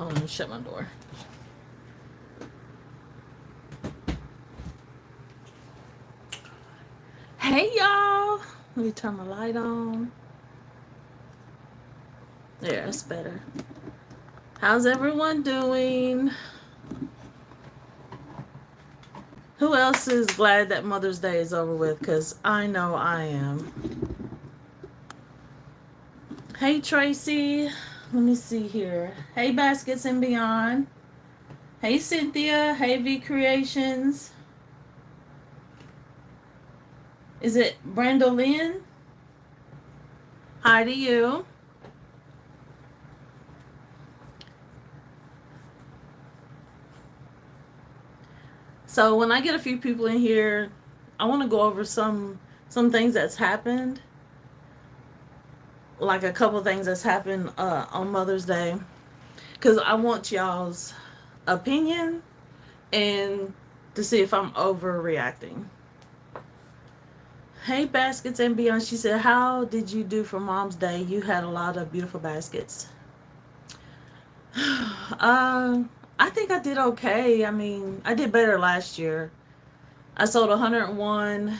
Let me shut my door. Hey y'all. Let me turn my light on. There, that's better. How's everyone doing? Who else is glad that Mother's Day is over with? Because I know I am. Hey Tracy. Let me see here. Hey Baskets and Beyond. Hey Cynthia. Hey V Creations. Is it Brandolyn? Hi to you. So when I get a few people in here, I want to go over some things that's happened, like a couple things that's happened on Mother's Day, because I want y'all's opinion and to see if I'm overreacting. Hey Baskets and Beyond, she said, how did you do for Mom's Day? You had a lot of beautiful baskets. I think I did okay. I mean, I did better last year. I sold 101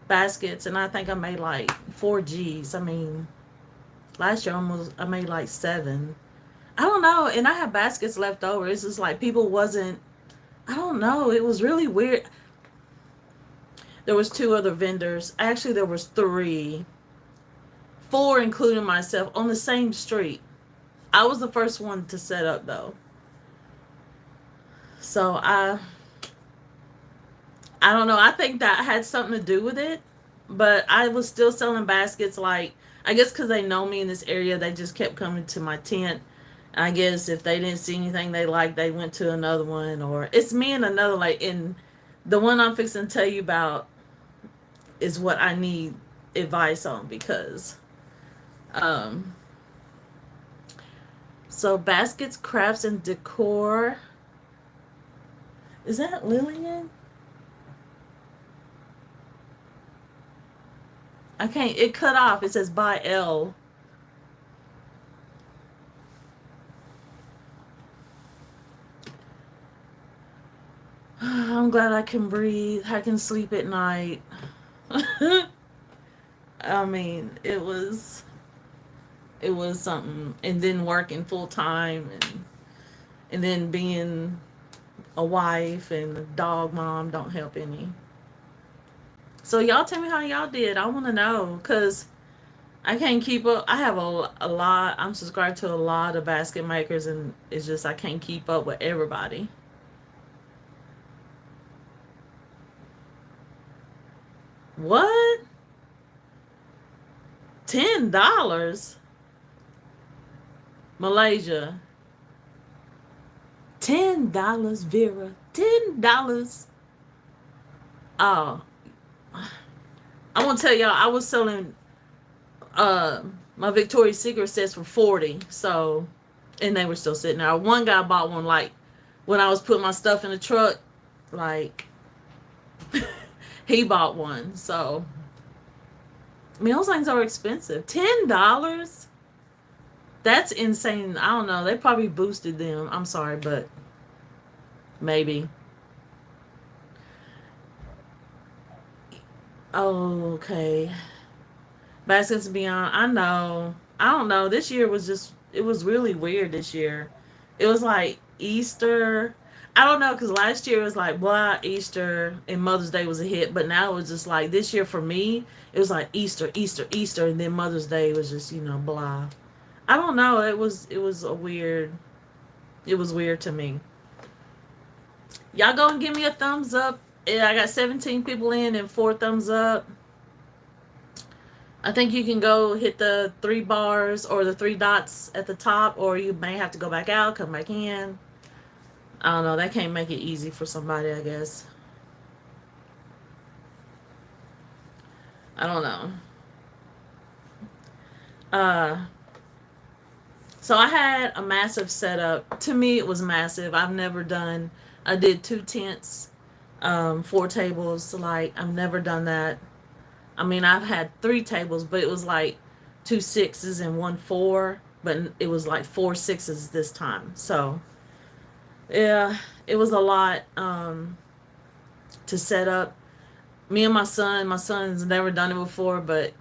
baskets and I think I made like 4 G's. I mean, last year I made like 7. I don't know, and I have baskets left over. It's just like people wasn't, I don't know, it was really weird. There was 2 other vendors. Actually, there was 3. 4 including myself on the same street. I was the first one to set up though. So I don't know. I think that had something to do with it, but I was still selling baskets. Like, I guess because they know me in this area, they just kept coming to my tent. I guess if they didn't see anything they liked, they went to another one. Or it's me and another, like, in the one I'm fixing to tell you about is what I need advice on, because um so baskets, crafts, and decor. Is that Lillian? I can't, it cut off. It says by L. I'm glad I can breathe. I can sleep at night. I mean, it was something. And then working full time, and then being a wife and a dog mom don't help any. So y'all tell me how y'all did. I want to know, because I can't keep up. I have a lot. I'm subscribed to a lot of basket makers, and it's just I can't keep up with everybody. What? $10? Malaysia. $10, Vera. $10. Oh, I want to tell y'all, I was selling my Victoria's Secret sets for 40. So, and they were still sitting there. One guy bought one, like, when I was putting my stuff in the truck, like, he bought one. So, I mean, those things are expensive. $10? That's insane. I don't know. They probably boosted them. I'm sorry, but maybe. Oh, okay. Baskets Beyond. I know. I don't know. This year was just, it was really weird this year. It was like Easter. I don't know, because last year it was like, blah, Easter, and Mother's Day was a hit. But now it was just like, this year for me, it was like Easter, Easter, Easter, and then Mother's Day was just, blah. I don't know. It was weird to me. Y'all go and give me a thumbs up. I got 17 people in and 4 thumbs up. I think you can go hit the 3 bars or the 3 dots at the top, or you may have to go back out, come back in. I don't know. That can't make it easy for somebody, I guess. I don't know. So I had a massive setup. To me, it was massive. I did 2 tents, 4 tables. Like, I've never done that. I mean, I've had 3 tables, but it was like 2 6s and 1 4. but it was like 4 6s this time. So yeah, it was a lot to set up. Me and my son's never done it before, but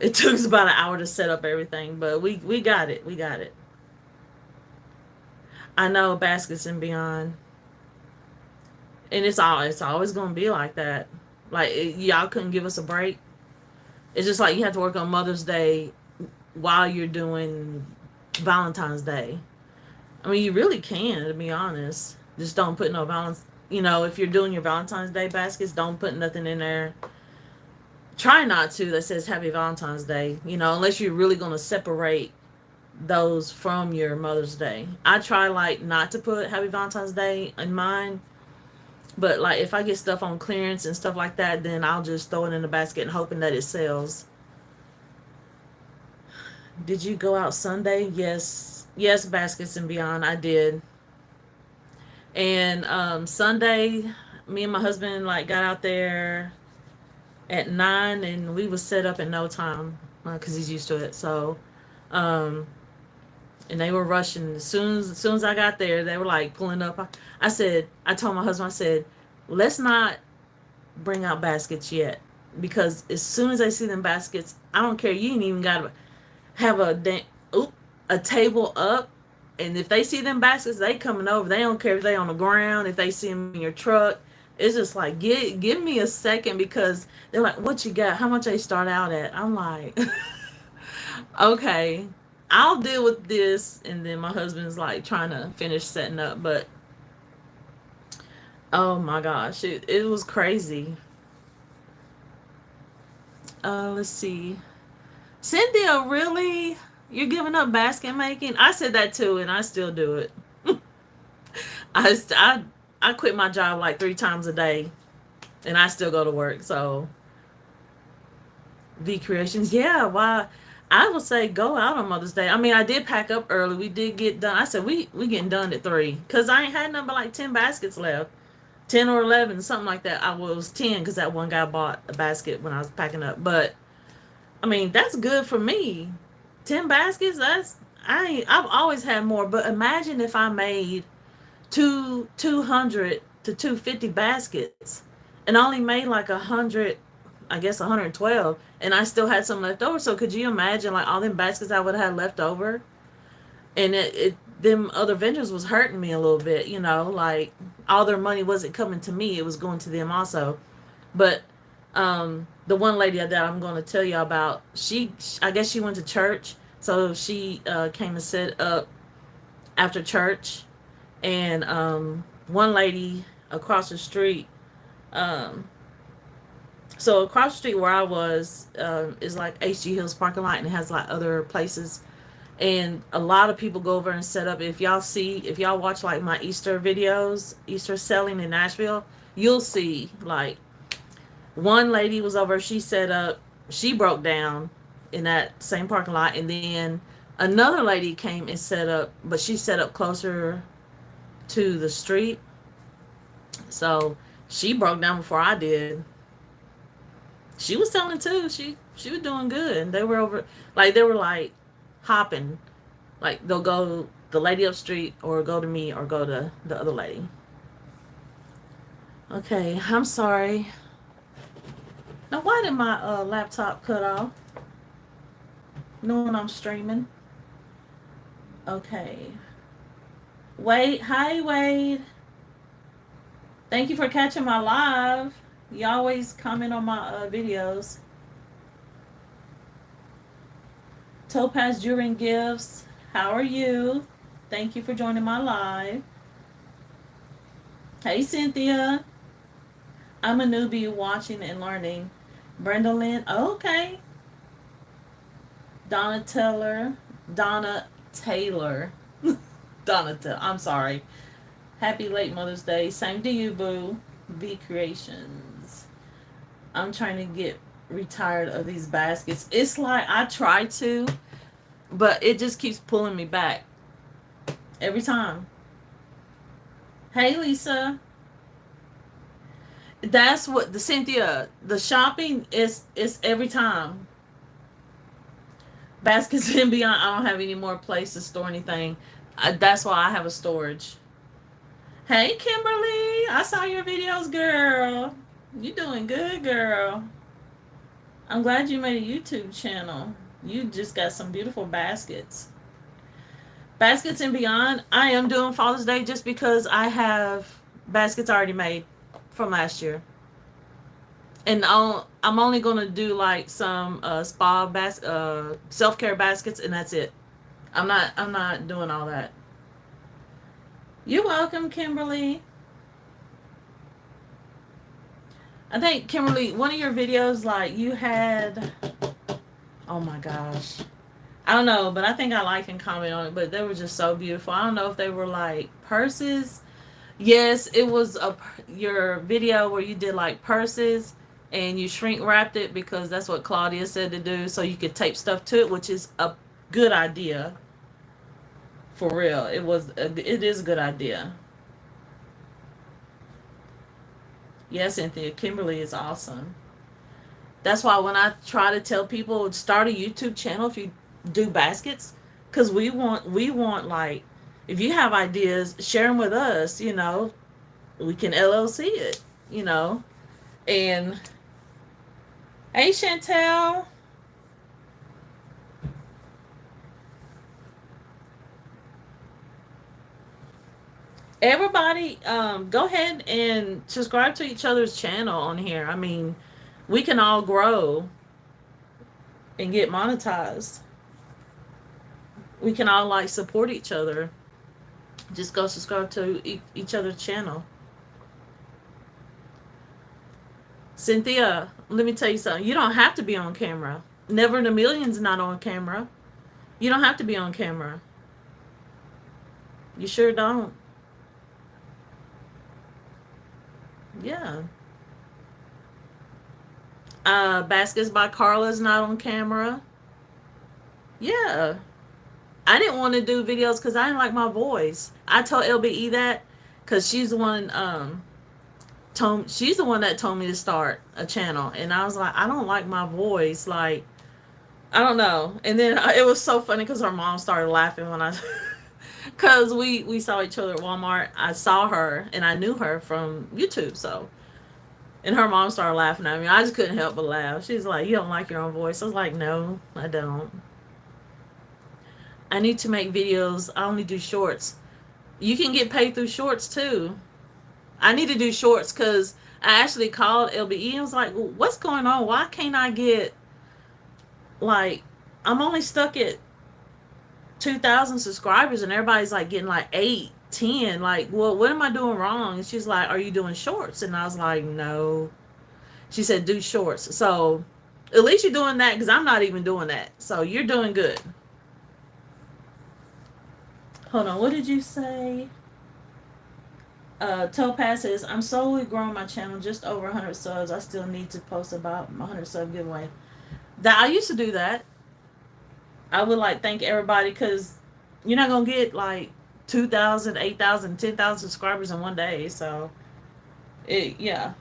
it took us about an hour to set up everything. But we got it. We got it. I know Baskets and Beyond, and it's always gonna be like that. Like y'all couldn't give us a break. It's just like you have to work on Mother's Day while you're doing Valentine's Day. I mean, you really can, to be honest. Just don't put no Valentine's. If you're doing your Valentine's Day baskets, don't put nothing in there. Try not to that says Happy Valentine's Day. Unless you're really gonna separate those from your Mother's Day. I try like not to put Happy Valentine's Day in mine. But like if I get stuff on clearance and stuff like that, then I'll just throw it in the basket and hoping that it sells. Did you go out Sunday? Yes. Yes, Baskets and Beyond. I did. And Sunday, me and my husband like got out there at 9 and we was set up in no time because he's used to it. So and they were rushing. As soon as I got there, they were like pulling up. I told my husband, I said, let's not bring out baskets yet, because as soon as I see them baskets, I don't care. You ain't even got to have a table up, and if they see them baskets, they coming over. They don't care if they on the ground, if they see them in your truck. It's just like, give me a second, because they're like, what you got? How much they start out at? I'm like, okay, I'll deal with this. And then my husband's like trying to finish setting up, but oh my gosh, it was crazy. Let's see. Cynthia, really? You're giving up basket making? I said that too, and I still do it. I quit my job like 3 times a day, and I still go to work. So, V Creations, yeah. Why? I would say go out on Mother's Day. I mean, I did pack up early. We did get done. I said we getting done at 3 because I ain't had nothing but like 10 baskets left, 10 or 11, something like that. I was 10 because that one guy bought a basket when I was packing up. But I mean, that's good for me. 10 baskets. I've always had more. But imagine if I made 200 to 250 baskets and only made like 100, I guess 112, and I still had some left over. So could you imagine like all them baskets I would have had left over? And them other vendors was hurting me a little bit, like all their money wasn't coming to me, it was going to them also. But the one lady that I'm going to tell you about, I guess she went to church, so she came and set up after church. And one lady across the street, so across the street where I was is like HG Hills parking lot, and it has like other places, and a lot of people go over and set up. If y'all watch like my Easter videos, Easter selling in Nashville, you'll see like one lady was over, she set up, she broke down in that same parking lot, and then another lady came and set up, but she set up closer to the street, so she broke down before I did. She was selling too. She was doing good, and they were like hopping, like they'll go the lady up street or go to me or go to the other lady. Okay, I'm sorry. Now, why did my laptop cut off? Knowing I'm streaming. Okay. Wade, hi Wade. Thank you for catching my live. You always comment on my videos. Topaz Jewelry and Gifts, how are you? Thank you for joining my live. Hey Cynthia. I'm a newbie watching and learning. Brenda Lynn, okay. Donna Taylor. Donna Taylor. I'm sorry. Happy late Mother's Day. Same to you, boo. V Creations. I'm trying to get retired of these baskets. It's like I try to, but it just keeps pulling me back every time. Hey Lisa. That's what the Cynthia, the shopping is every time. Baskets and beyond. I don't have any more place to store anything. That's why I have a storage. Hey, Kimberly, I saw your videos, girl. You doing good, girl. I'm glad you made a YouTube channel. You just got some beautiful baskets. Baskets and beyond. I am doing Father's Day just because I have baskets already made from last year. And I'm only gonna do like some self care baskets, and that's it. I'm not doing all that. You're welcome, Kimberly. I think Kimberly, one of your videos, like you had, oh my gosh, I don't know, but I think I like and comment on it. But they were just so beautiful. I don't know if they were like purses. Yes, it was your video where you did like purses and you shrink wrapped it because that's what Claudia said to do, so you could tape stuff to it, which is a good idea. For real, it is a good idea. Yes, Cynthia, Kimberly is awesome. That's why when I try to tell people start a YouTube channel if you do baskets, because we want like if you have ideas, share them with us. We can LLC it. You know, and hey Chantel, everybody, go ahead and subscribe to each other's channel on here. I mean, we can all grow and get monetized. We can all like support each other. Just go subscribe to each other's channel. Cynthia, let me tell you something. You don't have to be on camera. Never in a Million's not on camera. You don't have to be on camera. You sure don't. Yeah. Baskets by Carla's not on camera. Yeah. I didn't want to do videos because I didn't like my voice. I told LBE that because she's the one that told me to start a channel, and I was like, I don't like my voice. Like, I don't know. And then it was so funny because her mom started laughing when I, because we saw each other at Walmart. I saw her and I knew her from YouTube, so. And her mom started laughing at me. I just couldn't help but laugh. She's like, "You don't like your own voice?" I was like, "No, I don't. I need to make videos. I only do shorts. You can get paid through shorts too. I need to do shorts because I actually called LBE and was like, what's going on? Why can't I get, like, I'm only stuck at 2,000 subscribers and everybody's like getting like 8, 10. Like, well, what am I doing wrong? And she's like, are you doing shorts? And I was like, no. She said, do shorts. So at least you're doing that because I'm not even doing that. So you're doing good. Hold on. What did you say? Topaz says, I'm slowly growing my channel just over 100 subs. I still need to post about my 100 sub giveaway. That I used to do that. I would like thank everybody because you're not going to get like 2,000, 8,000, 10,000 subscribers in one day. So, yeah.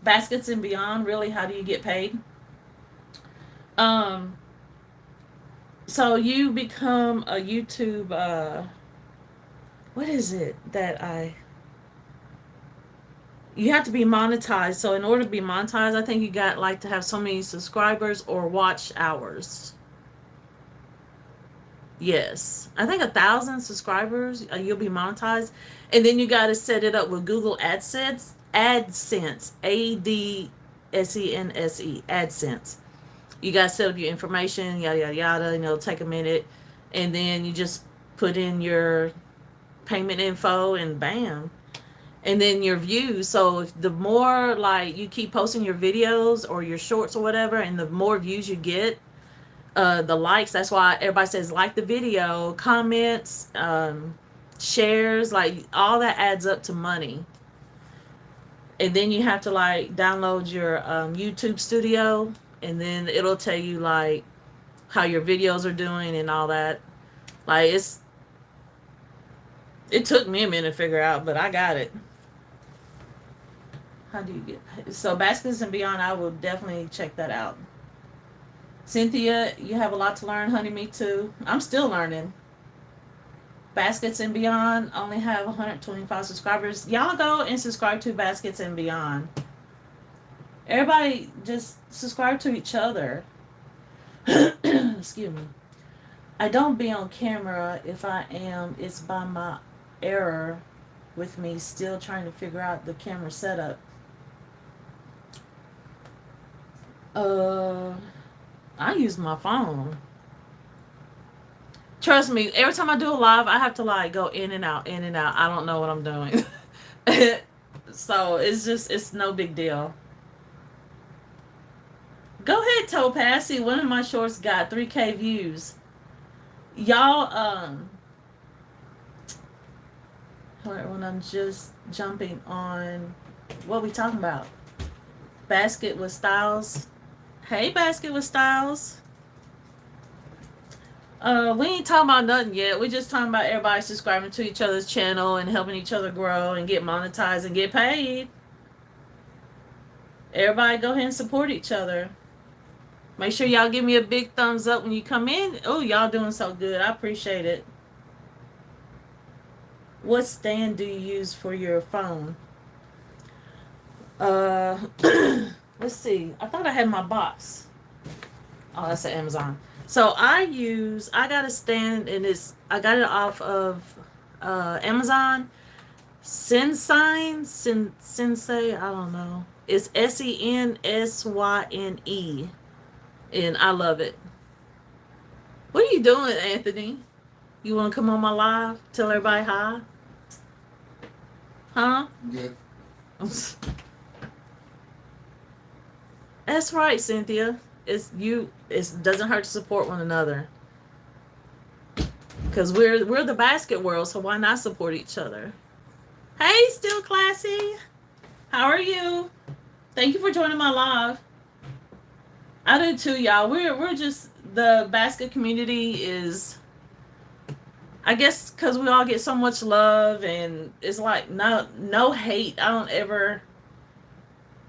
Baskets and beyond, really, how do you get paid? Um, so you become a YouTube, what is it that you have to be monetized. So in order to be monetized, I think you got like to have so many subscribers or watch hours. Yes, I think 1,000 subscribers, you'll be monetized, and then you got to set it up with Google AdSense, AdSense. You got to set up your information, yada yada yada, and it'll take a minute, and then you just put in your payment info, and bam, and then your views. So if the more like you keep posting your videos or your shorts or whatever, and the more views you get, the likes, that's why everybody says like the video, comments, shares, like all that adds up to money. And then you have to like download your YouTube Studio, and then it'll tell you like how your videos are doing and all that. Like it took me a minute to figure out, but I got it. How do you get so Baskets and Beyond? I will definitely check that out. Cynthia, you have a lot to learn, honey. Me too. I'm still learning. Baskets and Beyond only have 125 subscribers. Y'all go and subscribe to Baskets and Beyond. Everybody just subscribe to each other. Excuse me. I don't be on camera. If I am, it's by my error with me still trying to figure out the camera setup. Uh, I use my phone. Trust me, every time I do a live, I have to like go in and out, in and out. I don't know what I'm doing. So it's no big deal. Go ahead, Topaz. See, one of my shorts got 3K views. Y'all, when I'm just jumping on, what we talking about? Basket with Styles. Hey, Basket with Styles. We ain't talking about nothing yet. We're just talking about everybody subscribing to each other's channel and helping each other grow and get monetized and get paid. Everybody go ahead and support each other. Make sure y'all give me a big thumbs up when you come in. Oh, y'all doing so good. I appreciate it. What stand do you use for your phone? Let's see. I thought I had my box. Oh, that's an Amazon. So I got a stand and I got it off of Amazon. Sensei, I don't know. It's Sensyne, and I love it. What are you doing, Anthony? You want to come on my live? Tell everybody hi? Huh? Yeah. That's right, Cynthia. It doesn't hurt to support one another. Because we're the basket world, so why not support each other? Hey, Still Classy. How are you? Thank you for joining my live. I do too, y'all. We're just, the basket community is, I guess because we all get so much love and it's like no hate.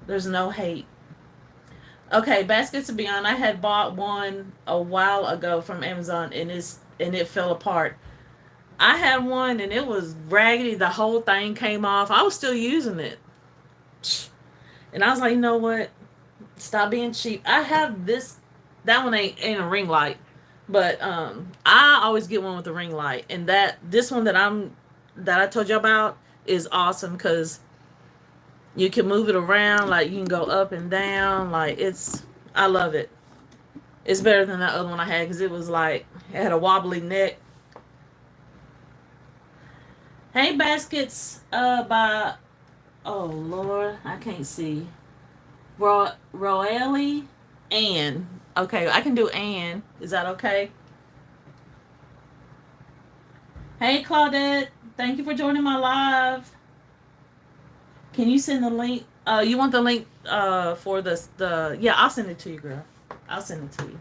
There's no hate. Okay, Baskets and Beyond. I had bought one a while ago from Amazon and it fell apart. I had one and it was raggedy. The whole thing came off. I was still using it. And I was like, you know what? Stop being cheap. I have this. That one ain't a ring light. But I always get one with a ring light. And this one that I told you about is awesome because you can move it around. Like you can go up and down. I love it. It's better than that other one I had because it had a wobbly neck. Hey, Baskets by, oh Lord, I can't see. Roelle Ann. Okay, I can do Ann. Is that okay? Hey, Claudette. Thank you for joining my live. Can you send the link? You want the link for the yeah, I'll send it to you, girl. I'll send it to you.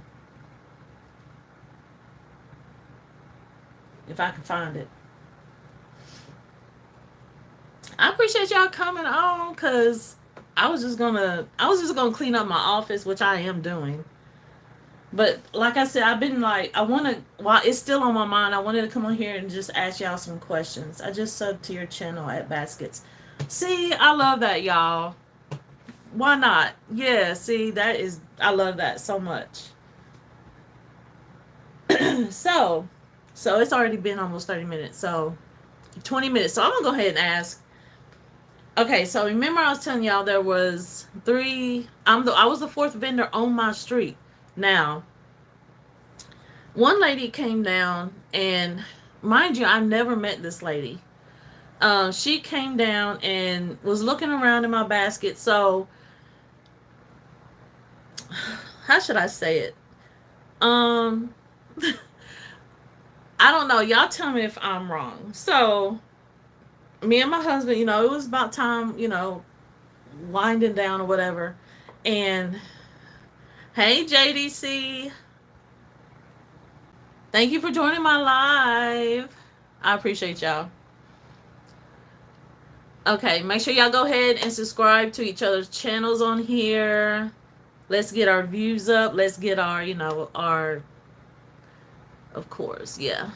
If I can find it. I appreciate y'all coming on because I was just gonna clean up my office, which I am doing. But like I said, I've been while it's still on my mind, I wanted to come on here and just ask y'all some questions. I just subbed to your channel at Baskets. See, I love that, y'all. Why not? Yeah, see, I love that so much. So it's already been almost 30 minutes. So 20 minutes. So I'm gonna go ahead and ask. Okay, so remember I was telling y'all there was 3. I was the 4th vendor on my street. Now, one lady came down, and mind you, I've never met this lady. She came down and was looking around in my basket. So, how should I say it? I don't know. Y'all tell me if I'm wrong. So, me and my husband, it was about time, winding down or whatever. And hey, JDC. Thank you for joining my live. I appreciate y'all. Okay, make sure y'all go ahead and subscribe to each other's channels on here. Let's get our views up. Let's get our, our, of course, yeah.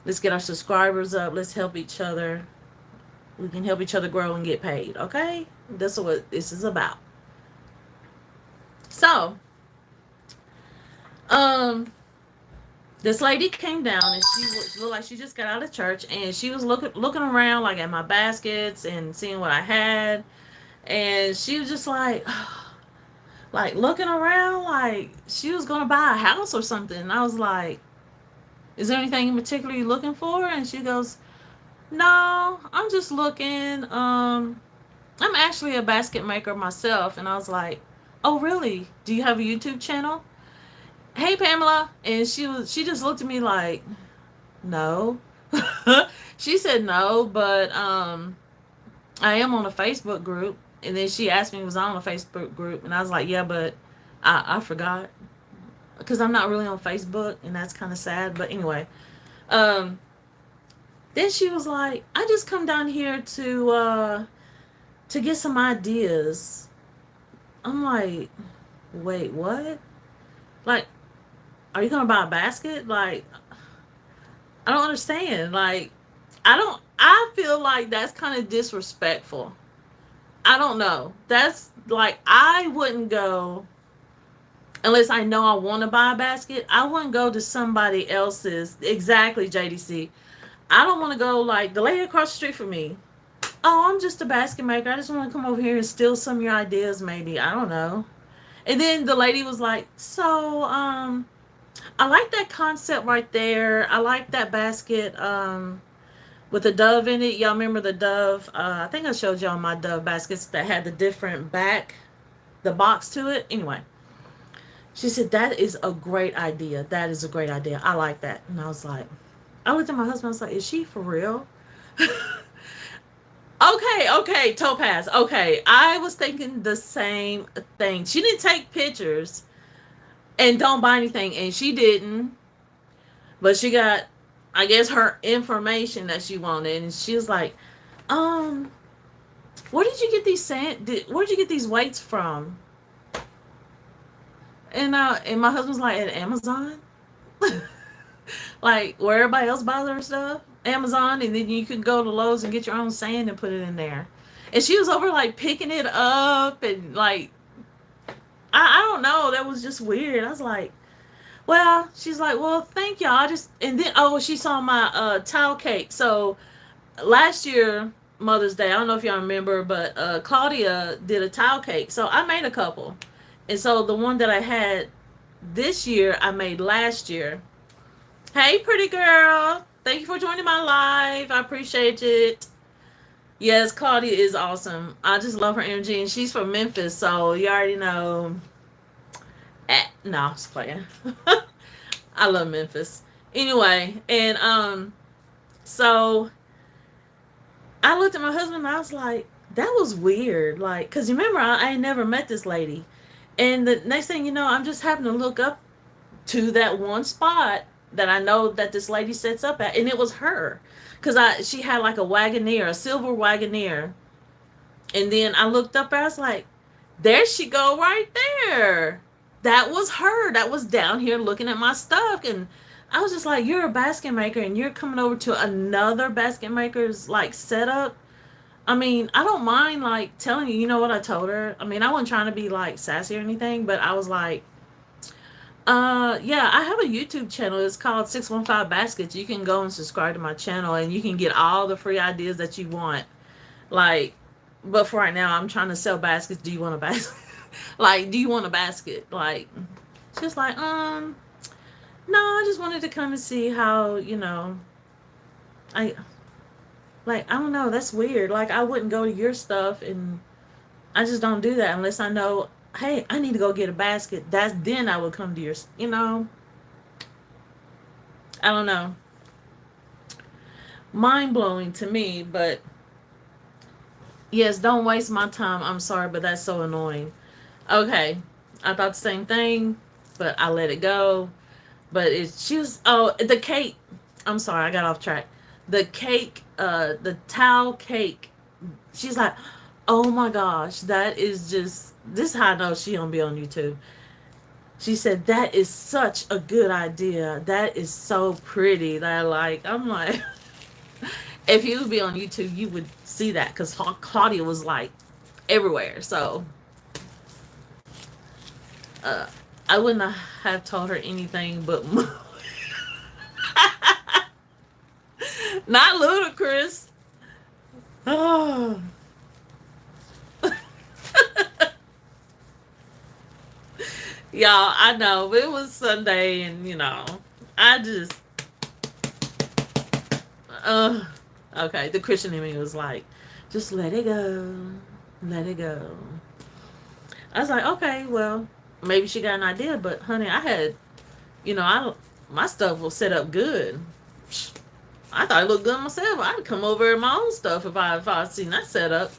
Let's get our subscribers up. Let's help each other. We can help each other grow and get paid, okay? That's what this is about. So, this lady came down and she looked like she just got out of church, and she was looking around like at my baskets and seeing what I had, and she was just like like looking around like she was gonna buy a house or something. And I was like, is there anything in particular you're looking for? And she goes, no, I'm just looking. I'm actually a basket maker myself. And I was like, oh really? Do you have a YouTube channel? Hey Pamela. And she just looked at me like, no. She said no, but I am on a Facebook group. And then she asked me was I on a Facebook group, and I was like, yeah, but I forgot because I'm not really on Facebook, and that's kind of sad. But anyway, then she was like, I just come down here to get some ideas. I'm like, wait, what? Like, are you gonna buy a basket? Like, I don't understand. Like, I feel like that's kind of disrespectful. I don't know. That's like, I wouldn't go unless I know I want to buy a basket. I wouldn't go to somebody else's. Exactly, JDC. I don't want to go like the lady across the street from me. Oh, I'm just a basket maker. I just want to come over here and steal some of your ideas, maybe. I don't know. And then the lady was like, so, I like that concept right there. I like that basket, with a dove in it. Y'all remember the dove? I think I showed y'all my dove baskets that had the different the box to it. Anyway, she said, that is a great idea. That is a great idea. I like that. And I was like, I looked at my husband. I was like, is she for real? Okay, Topaz. Okay, I was thinking the same thing. She didn't take pictures and don't buy anything, and she didn't. But she got, I guess, her information that she wanted, and she was like, where did you get these where did you get these weights from? And my husband's like, at Amazon. Like where everybody else buys their stuff, Amazon, and then you could go to Lowe's and get your own sand and put it in there. And she was over like picking it up and like, I don't know, that was just weird. I was like, well, she's like, well, thank y'all. And then she saw my towel cake. So last year Mother's Day, I don't know if y'all remember, but Claudia did a towel cake. So I made a couple, and so the one that I had this year I made last year. Hey, pretty girl. Thank you for joining my live. I appreciate it. Yes, Claudia is awesome. I just love her energy. And she's from Memphis, so you already know. No, I'm just playing. I love Memphis. Anyway, and so I looked at my husband and I was like, that was weird. Like, because remember, I ain't never met this lady. And the next thing you know, I'm just having to look up to that one spot that I know that this lady sets up at, and it was her, because she had like a Wagoneer, a silver Wagoneer, and then I looked up and I was like, there she go right there. That was her. That was down here looking at my stuff, and I was just like, you're a basket maker and you're coming over to another basket maker's like setup. I mean, I don't mind like telling you, you know what I told her? I mean, I wasn't trying to be like sassy or anything, but I was like, yeah, I have a YouTube channel. It's called 615 Baskets. You can go and subscribe to my channel and you can get all the free ideas that you want. Like, but for right now, I'm trying to sell baskets. Do you want a basket? Like, do you want a basket? Like, she's like, no, I just wanted to come and see how, I don't know. That's weird. Like, I wouldn't go to your stuff, and I just don't do that unless I know, hey, I need to go get a basket. Then I would come to your, I don't know. Mind blowing to me, but yes, don't waste my time. I'm sorry, but that's so annoying. Okay, I thought the same thing, but I let it go. But the cake. I'm sorry, I got off track. The cake, the towel cake She's like, oh my gosh, that is just, this is how I know she don't be on YouTube. She said, that is such a good idea. That is so pretty. That like, I'm like, if you would be on YouTube, you would see that because Claudia was like everywhere. So uh, I wouldn't have told her anything but not ludicrous. Oh. Y'all, I know it was Sunday, and I just, uh, okay. The Christian in me was like, just let it go, let it go. I was like, okay, well, maybe she got an idea, but honey, I had, I my stuff was set up good. I thought it looked good myself. I'd come over in my own stuff if I seen that set up.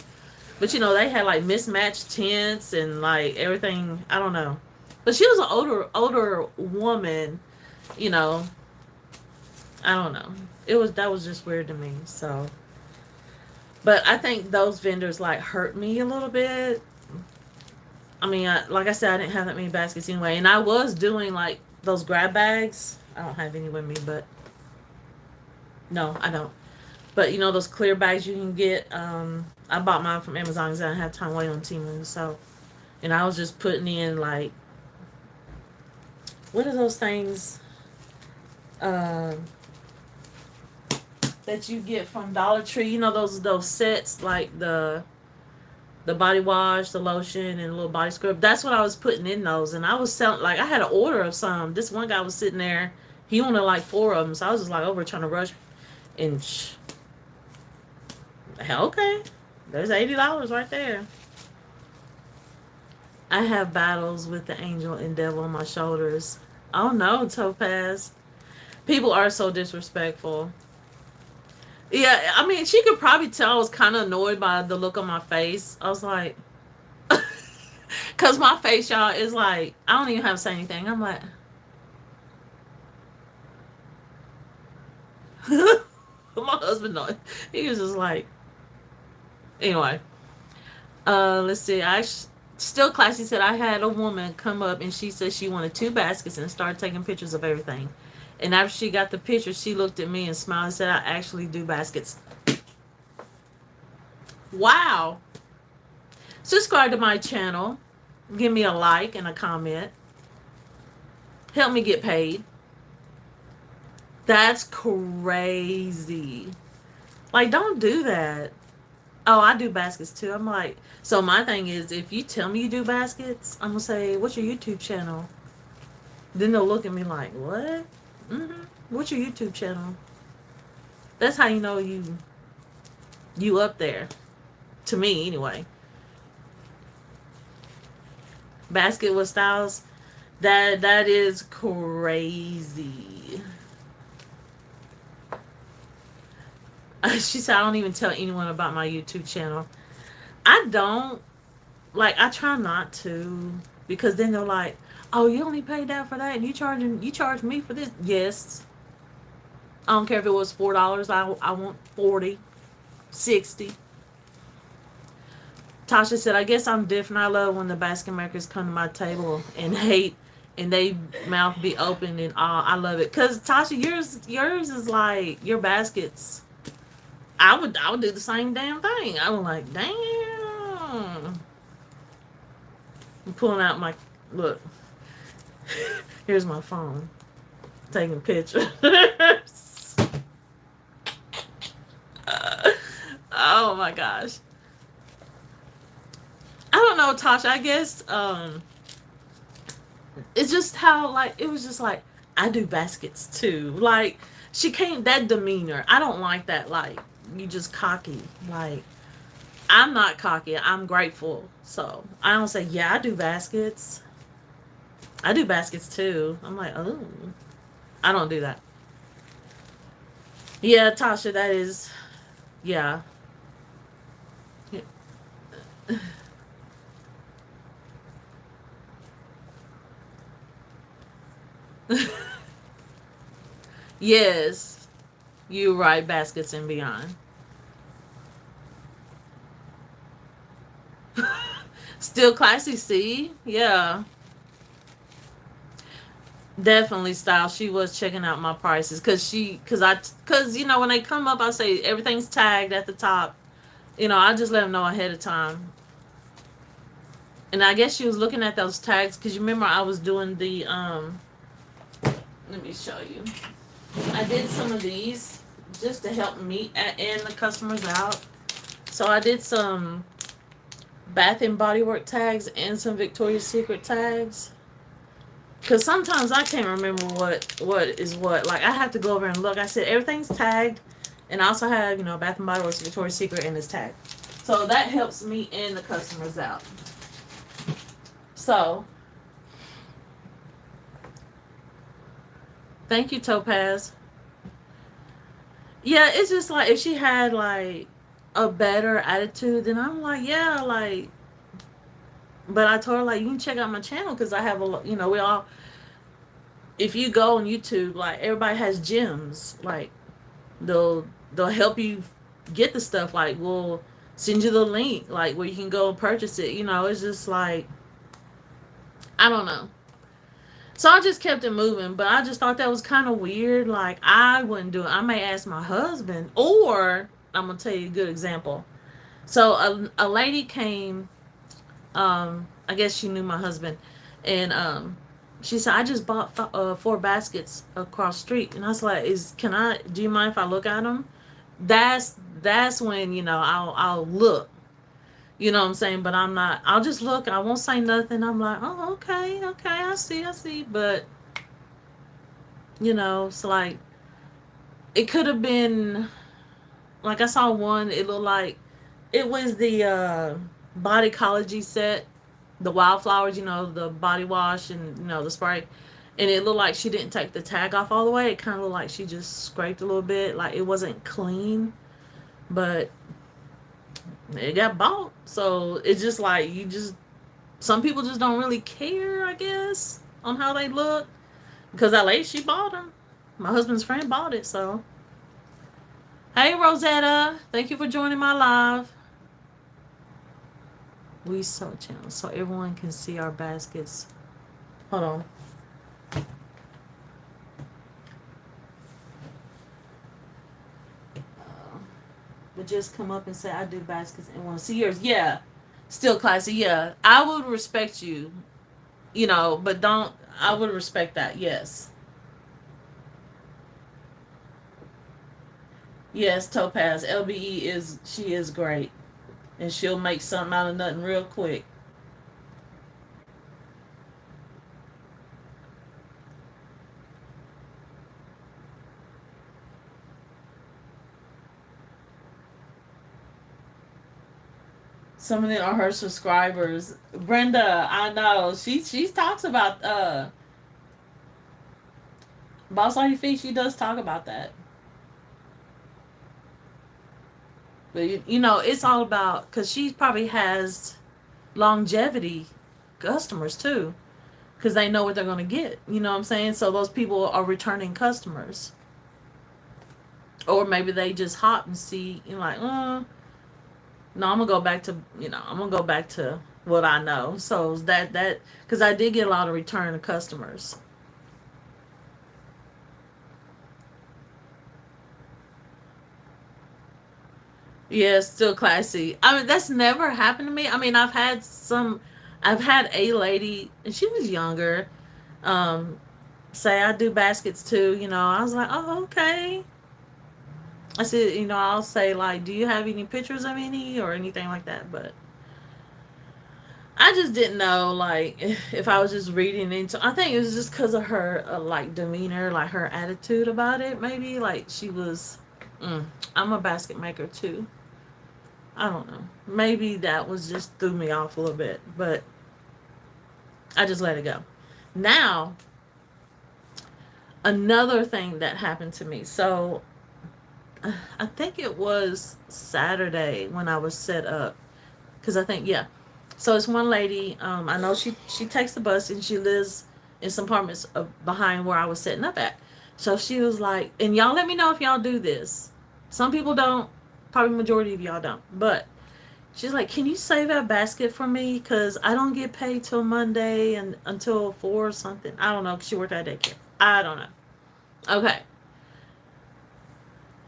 But they had like mismatched tents and like everything. I don't know. But she was an older woman. You know, I don't know. That was just weird to me. So, but I think those vendors like hurt me a little bit. I mean, like I said, I didn't have that many baskets anyway, and I was doing like those grab bags. I don't have any with me, but no, I don't. But those clear bags you can get. I bought mine from Amazon because I didn't have time to wait on Temu. So, and I was just putting in like, what are those things uh, that you get from Dollar Tree? Those sets like the body wash, the lotion, and a little body scrub. That's what I was putting in those, and I was selling like I had an order of some. This one guy was sitting there. He wanted like 4 of them, so I was just like over trying to rush and. Okay, there's $80 right there. I have battles with the angel and devil on my shoulders. Oh no, Topaz. People are so disrespectful. Yeah, I mean, she could probably tell I was kind of annoyed by the look on my face. I was like, because my face, y'all, is like, I don't even have to say anything. I'm like, my husband, knows. He was just like, anyway. Let's see. Still classy said I had a woman come up and she said she wanted 2 baskets and started taking pictures of everything. And after she got the picture, she looked at me and smiled and said, I actually do baskets. Wow. Subscribe to my channel. Give me a like and a comment. Help me get paid. That's crazy. Like, don't do that. Oh, I do baskets too. I'm like, so my thing is, if you tell me you do baskets, I'm gonna say, what's your YouTube channel? Then they'll look at me like, what? What's your YouTube channel? That's how you know you up there. To me, anyway. Basket with styles, that is crazy. She said, I don't even tell anyone about my YouTube channel. I don't. Like, I try not to. Because then they're like, oh, you only paid that for that? And you charge me for this? Yes. I don't care if it was $4. I want 40, 60. Tasha said, I guess I'm different. I love when the basket makers come to my table and hate and they mouth be open and all. I love it. Because, Tasha, yours is like your baskets. I would do the same damn thing. I was like, damn. I'm pulling out my look. Here's my phone. Taking pictures. Oh my gosh. I don't know, Tasha. I guess it's just how like it was just like I do baskets too. Like she can't that demeanor. I don't like that. Like you just cocky. Like I'm not cocky. I'm grateful. So I don't say yeah. I do baskets. I do baskets too. I'm like oh, I don't do that. Yeah, Tasha. That is yeah. Yes, you right. Baskets and beyond. Still classy, see? Yeah. Definitely style. She was checking out my prices because you know when they come up, I say everything's tagged at the top. You know, I just let them know ahead of time. And I guess she was looking at those tags because you remember I was doing the Let me show you. I did some of these just to help me and the customers out. So I did some Bath and Body Work tags and some Victoria's Secret tags. Cause sometimes I can't remember what is what. Like I have to go over and look. I said everything's tagged, and I also have Bath and Body Works, Victoria's Secret, and this tag. So that helps me and the customers out. So thank you, Topaz. Yeah, it's just like if she had like a better attitude, then I'm like, yeah, like. But I told her like you can check out my channel because I have we all. If you go on YouTube, like everybody has gyms, like they'll help you get the stuff. Like we'll send you the link, like where you can go and purchase it. It's just like I don't know. So I just kept it moving, but I just thought that was kind of weird. Like I wouldn't do it. I may ask my husband, or I'm gonna tell you a good example. So a lady came. I guess she knew my husband, and she said, I just bought 4 baskets across the street. And I was like, do you mind if I look at them? That's when, I'll look, you know what I'm saying? But I'm not, I'll just look. I won't say nothing. I'm like, oh, okay. I see. But, it's like, it could have been, like I saw one, it looked like, it was the Bodycology set, the Wildflowers, the body wash and, the spray. And it looked like she didn't take the tag off all the way. It kind of looked like she just scraped a little bit. Like it wasn't clean. But it got bought. So it's just like some people just don't really care, I guess, on how they look. Because that lady, she bought them. My husband's friend bought it, so. Hey, Rosetta. Thank you for joining my live. We sew channel so everyone can see our baskets. Hold on. But just come up and say I do baskets and want to see yours. Yeah, still classy. Yeah, I would respect you, but don't. I would respect that. Yes. Yes, Topaz. LBE she is great, and she'll make something out of nothing real quick. Some of them are her subscribers. Brenda, I know. She talks about Boss on Your Feet. She does talk about that. But it's all about because she probably has longevity customers too, because they know what they're going to get. You know what I'm saying? So those people are returning customers, or maybe they just hop and see. Like, no, I'm gonna go back to what I know. So that because I did get a lot of return customers. Yeah, still classy. I mean, that's never happened to me. I mean, I've had a lady, and she was younger, say I do baskets too. I was like, oh, okay. I said, I'll say like, do you have any pictures of any or anything like that? But I just didn't know, like, if I was just reading into. I think it was just because of her, like, demeanor, like her attitude about it. Maybe like she was. I'm a basket maker too. I don't know. Maybe that was just threw me off a little bit, but I just let it go. Now, another thing that happened to me. So, I think it was Saturday when I was set up. Because I think, yeah. So it's one lady. I know she takes the bus and she lives in some apartments behind where I was setting up at. So she was like, and y'all let me know if y'all do this. Some people don't. Probably majority of y'all don't. But She's like, can you save that basket for me? Because I don't get paid till Monday and until 4 or something. I don't know. 'Cause she worked at daycare. I don't know. Okay.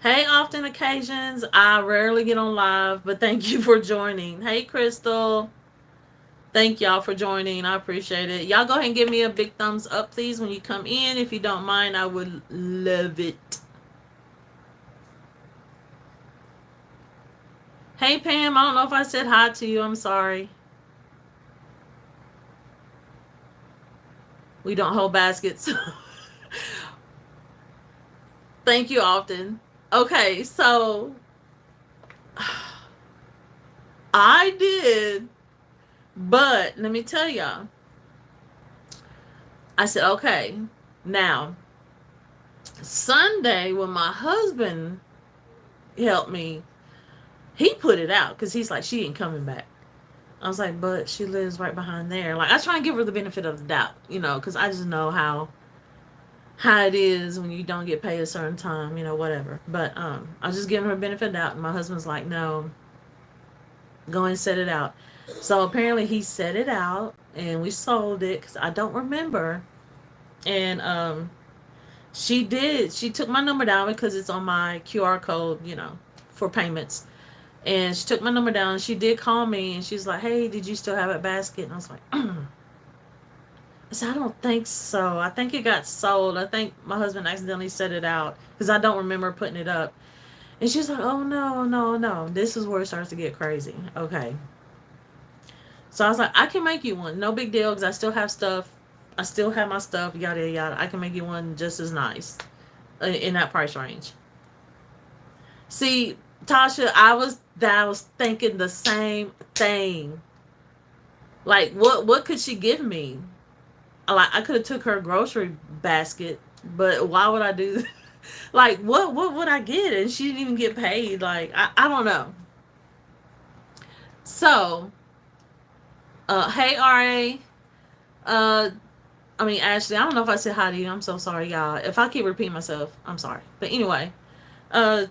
Hey, often occasions. I rarely get on live, but thank you for joining. Hey, Crystal. Thank y'all for joining. I appreciate it. Y'all go ahead and give me a big thumbs up, please, when you come in. If you don't mind, I would love it. Hey, Pam. I don't know if I said hi to you. I'm sorry. We don't hold baskets. Thank you, often. Okay, so I did, but let me tell y'all. I said, okay, now Sunday when my husband helped me, he put it out because he's like, she ain't coming back. I was like, but she lives right behind there. Like, I try and give her the benefit of the doubt, because I just know how it is when you don't get paid a certain time, whatever. But I was just giving her benefit of doubt, and my husband's like, no, go and set it out. So apparently he set it out, and we sold it because I don't remember. And she did. She took my number down because it's on my QR code, for payments. And she took my number down. She did call me, and she's like, hey, did you still have that basket? And I was like, I said, I don't think so. I think it got sold. I think my husband accidentally set it out because I don't remember putting it up. And she's like, oh, no, no, no. This is where it starts to get crazy. Okay. So I was like, I can make you one. No big deal because I still have stuff. I still have my stuff, yada, yada. I can make you one just as nice in that price range. See, Tasha, I was thinking the same thing. Like, what could she give me? Like, I could have took her grocery basket, but why would I do that? Like, what would I get? And she didn't even get paid. Like, I don't know. So, hey, RA. Ashley, I don't know if I said hi to you. I'm so sorry, y'all. If I keep repeating myself, I'm sorry. But anyway, so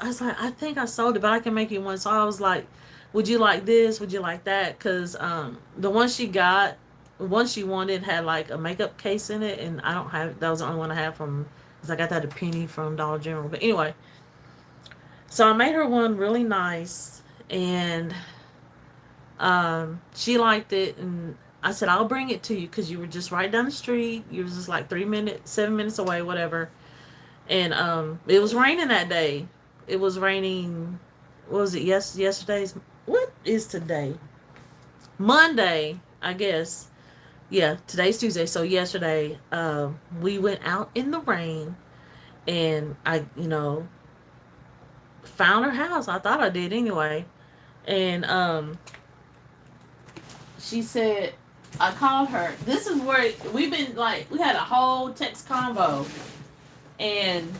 I was like, I think I sold it, but I can make you one. So I was like, would you like this? Would you like that? Because the one she got, one she wanted had like a makeup case in it, and I don't have. That was the only one I had from. Because I got that a penny from Dollar General. But anyway, so I made her one really nice, and she liked it, and I said, I'll bring it to you because you were just right down the street. You was just like 7 minutes away, whatever. And it was raining that day. It was raining. What was it? Yesterday's. What is today? Monday, I guess. Yeah, today's Tuesday. So yesterday, we went out in the rain, and I, found her house. I thought I did anyway. And she said, I called her. This is where we've been like, we had a whole text convo. And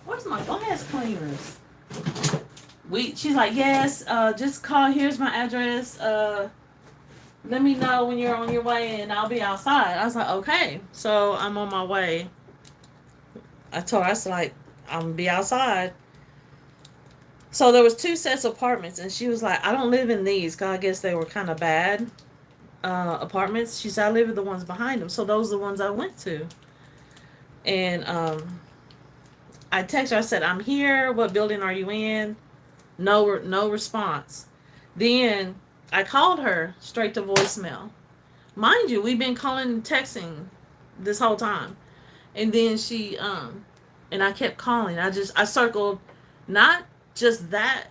where's my glass cleaners? She's like, yes, just call. Here's my address. Let me know when you're on your way, and I'll be outside. I was like, okay. So I'm on my way. I told her, I was like, I'm gonna be outside. So there was 2 sets of apartments, and she was like, I don't live in these because I guess they were kind of bad apartments. She said, I live in the ones behind them. So those are the ones I went to. And I texted her. I said, I'm here. What building are you in? No response. Then I called her straight to voicemail. Mind you, we've been calling and texting this whole time. And then she and I kept calling. I circled not just that,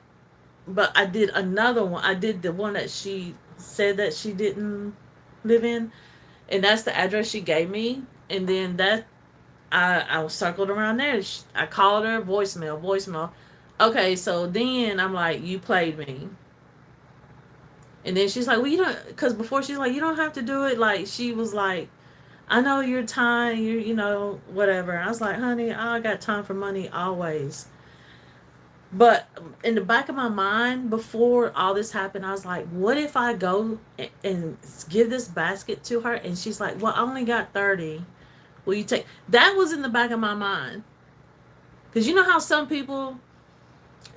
but I did another one. I did the one that she said that she didn't live in, and that's the address she gave me. And then that I was circled around there. I called her, voicemail. Okay, so then I'm like, you played me. And then she's like, well, you don't, because before she's like, you don't have to do it. Like, she was like, I know you're tired, whatever. And I was like, honey, I got time for money always. But in the back of my mind, before all this happened, I was like, what if I go and give this basket to her? And she's like, well, I only got 30. Will you take? That was in the back of my mind. Because you know how some people,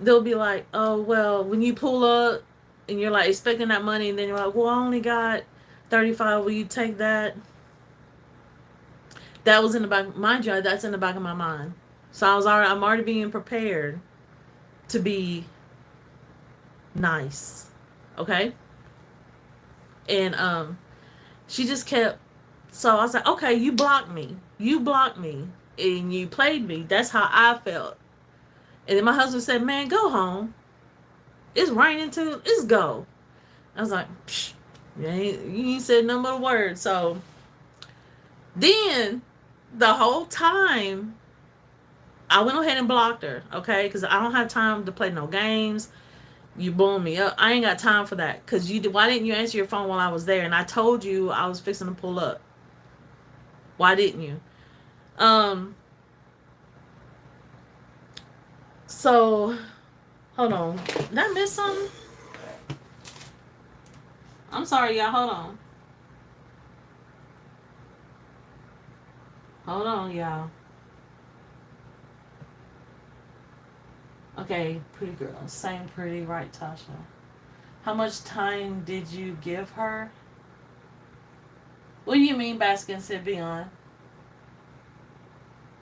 they'll be like, oh, well, when you pull up and you're like expecting that money, and then you're like, well, I only got 35, will you take that? That was in the back, mind you, that's in the back of my mind. So I'm already being prepared to be nice. Okay. And she just kept, so I was like, okay, you blocked me. You blocked me and you played me. That's how I felt. And then my husband said, man, go home. It's raining too. Let's go. I was like, psh, you ain't said no more words. So then the whole time I went ahead and blocked her, okay? Because I don't have time to play no games. You blowing me up. I ain't got time for that. Because why didn't you answer your phone while I was there? And I told you I was fixing to pull up. Why didn't you? Um, so hold on. Did I miss something? I'm sorry, y'all. Hold on. Hold on, y'all. Okay, pretty girl. Same pretty, right, Tasha? How much time did you give her? What do you mean, Baskin said beyond?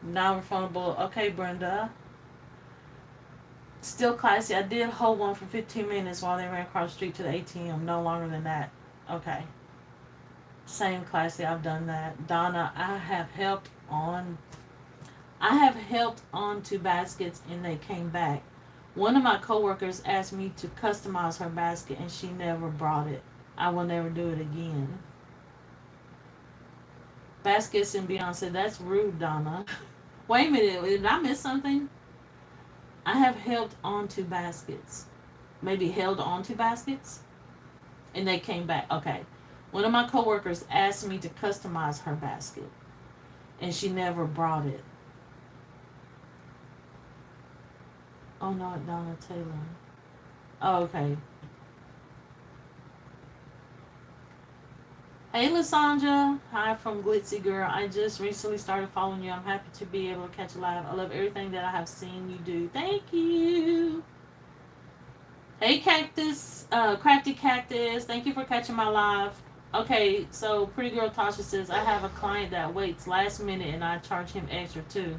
Non-refundable. Okay, Brenda. Still classy. I did hold one for 15 minutes while they ran across the street to the ATM. No longer than that. Okay. Same classy. I've done that. Donna, I have helped on to baskets and they came back. One of my coworkers asked me to customize her basket and she never brought it. I will never do it again. Baskets and Beyonce, that's rude, Donna. Wait a minute, did I miss something? I have helped onto baskets. Maybe held onto baskets? And they came back. Okay. One of my coworkers asked me to customize her basket. And she never brought it. Oh no, Donna Taylor. Oh, okay. Hey, Lasandra. Hi from Glitzy Girl. I just recently started following you. I'm happy to be able to catch you live. I love everything that I have seen you do. Thank you. Hey, Cactus. Crafty Cactus. Thank you for catching my live. Okay, so Pretty Girl Tasha says, I have a client that waits last minute and I charge him extra too.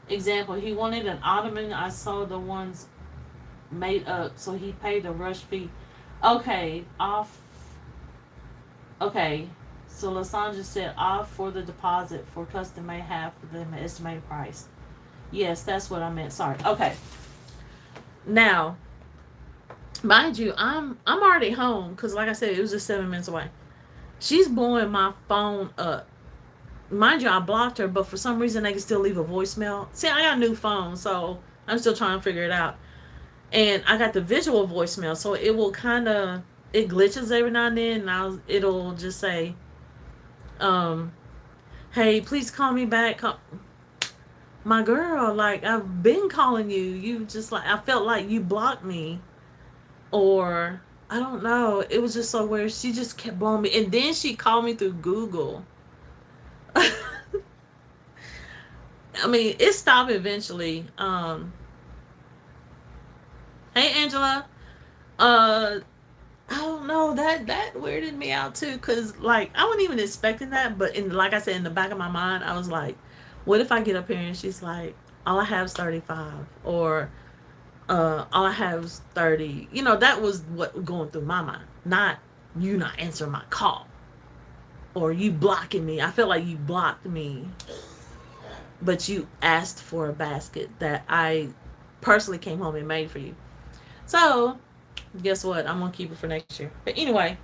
Example, he wanted an ottoman. I saw the ones made up, so he paid a rush fee. Okay, off. Okay, so Lasandra said off for the deposit for custom made half of the estimated price. Yes, that's what I meant. Sorry. Okay. Now, mind you, I'm already home because, like I said, it was just 7 minutes away. She's blowing my phone up. Mind you, I blocked her, but for some reason they can still leave a voicemail. See, I got a new phone, so I'm still trying to figure it out. And I got the visual voicemail, so it will kind of, it glitches every now and then, and it'll just say, um, "Hey, please call me back." My girl, like, I've been calling you. You just like, I felt like you blocked me, or I don't know. It was just so weird. She just kept blowing me, and then she called me through Google. I mean, it stopped eventually. Hey, Angela. Uh, I don't know, that weirded me out too, cause like I wasn't even expecting that, but like I said, in the back of my mind, I was like, what if I get up here and she's like, all I have is 35, or all I have is 30. You know, that was what was going through my mind, not you not answering my call or you blocking me. I felt like you blocked me, but you asked for a basket that I personally came home and made for you. So guess what? I'm gonna keep it for next year. But anyway,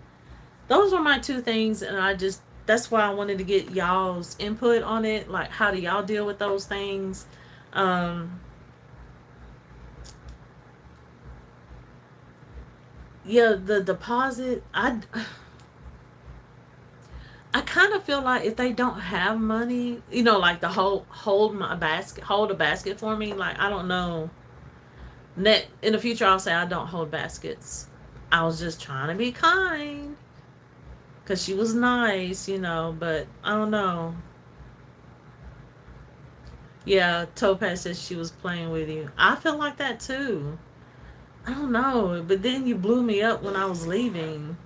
those were my two things, and that's why I wanted to get y'all's input on it. Like, how do y'all deal with those things? Um, yeah, the deposit. I kind of feel like if they don't have money, you know, like the hold a basket for me. Like, I don't know. In the future, I'll say I don't hold baskets. I was just trying to be kind because she was nice, you know, but I don't know. Yeah, Topaz says she was playing with you. I feel like that too. I don't know, but then you blew me up when I was leaving.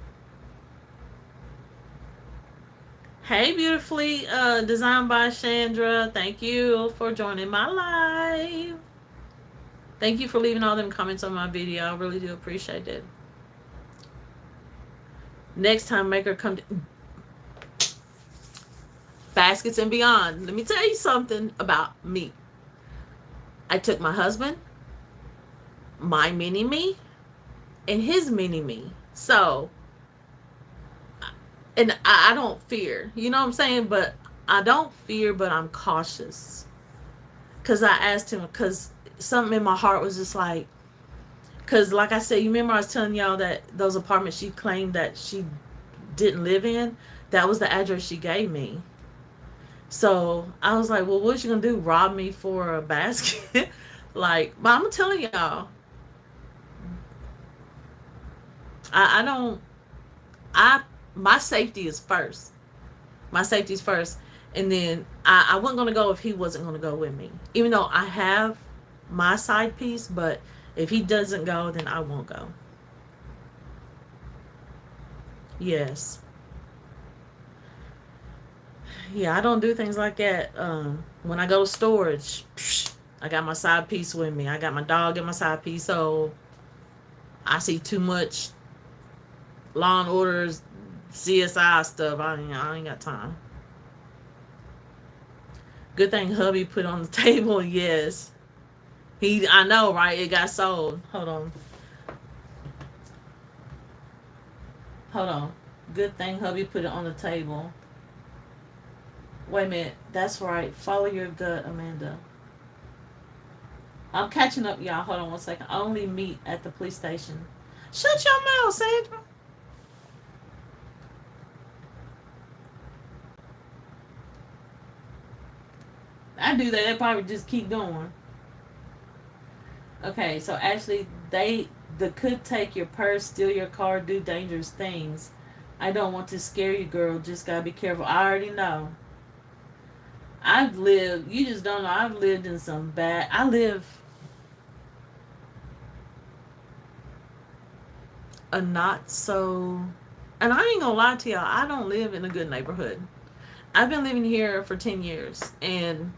Hey, beautifully designed by Chandra. Thank you for joining my live. Thank you for leaving all them comments on my video. I really do appreciate it. Next time, make her come to Baskets and Beyond. Let me tell you something about me. I took my husband, my mini me, and his mini me. So, and I don't fear. You know what I'm saying? But I don't fear, but I'm cautious. Because I asked him, because something in my heart was just like, because like I said, you remember I was telling y'all that those apartments she claimed that she didn't live in, that was the address she gave me. So I was like, well, what's she gonna do? Rob me for a basket? Like, but I'm telling y'all, I don't, I, my safety is first. My safety is first. And then I wasn't gonna go if he wasn't gonna go with me. Even though I have my side piece, but if he doesn't go, then I won't go. Yes. Yeah, I don't do things like that. When I go to storage, I got my side piece with me. I got my dog and my side piece. So I see too much Law and Orders, CSI stuff. I ain't got time. Good thing hubby put on the table. Yes, I know, right? It got sold. Hold on. Good thing hubby put it on the table. Wait a minute. That's right. Follow your gut, Amanda. I'm catching up, y'all. Hold on 1 second. Only meet at the police station. Shut your mouth, Sandra. I do that. They probably just keep going. Okay, so actually, they could take your purse, steal your car, do dangerous things. I don't want to scare you, girl. Just gotta be careful. I already know. I've lived. You just don't know. I've lived in some bad. I live a not so. And I ain't gonna lie to y'all. I don't live in a good neighborhood. I've been living here for 10 years, and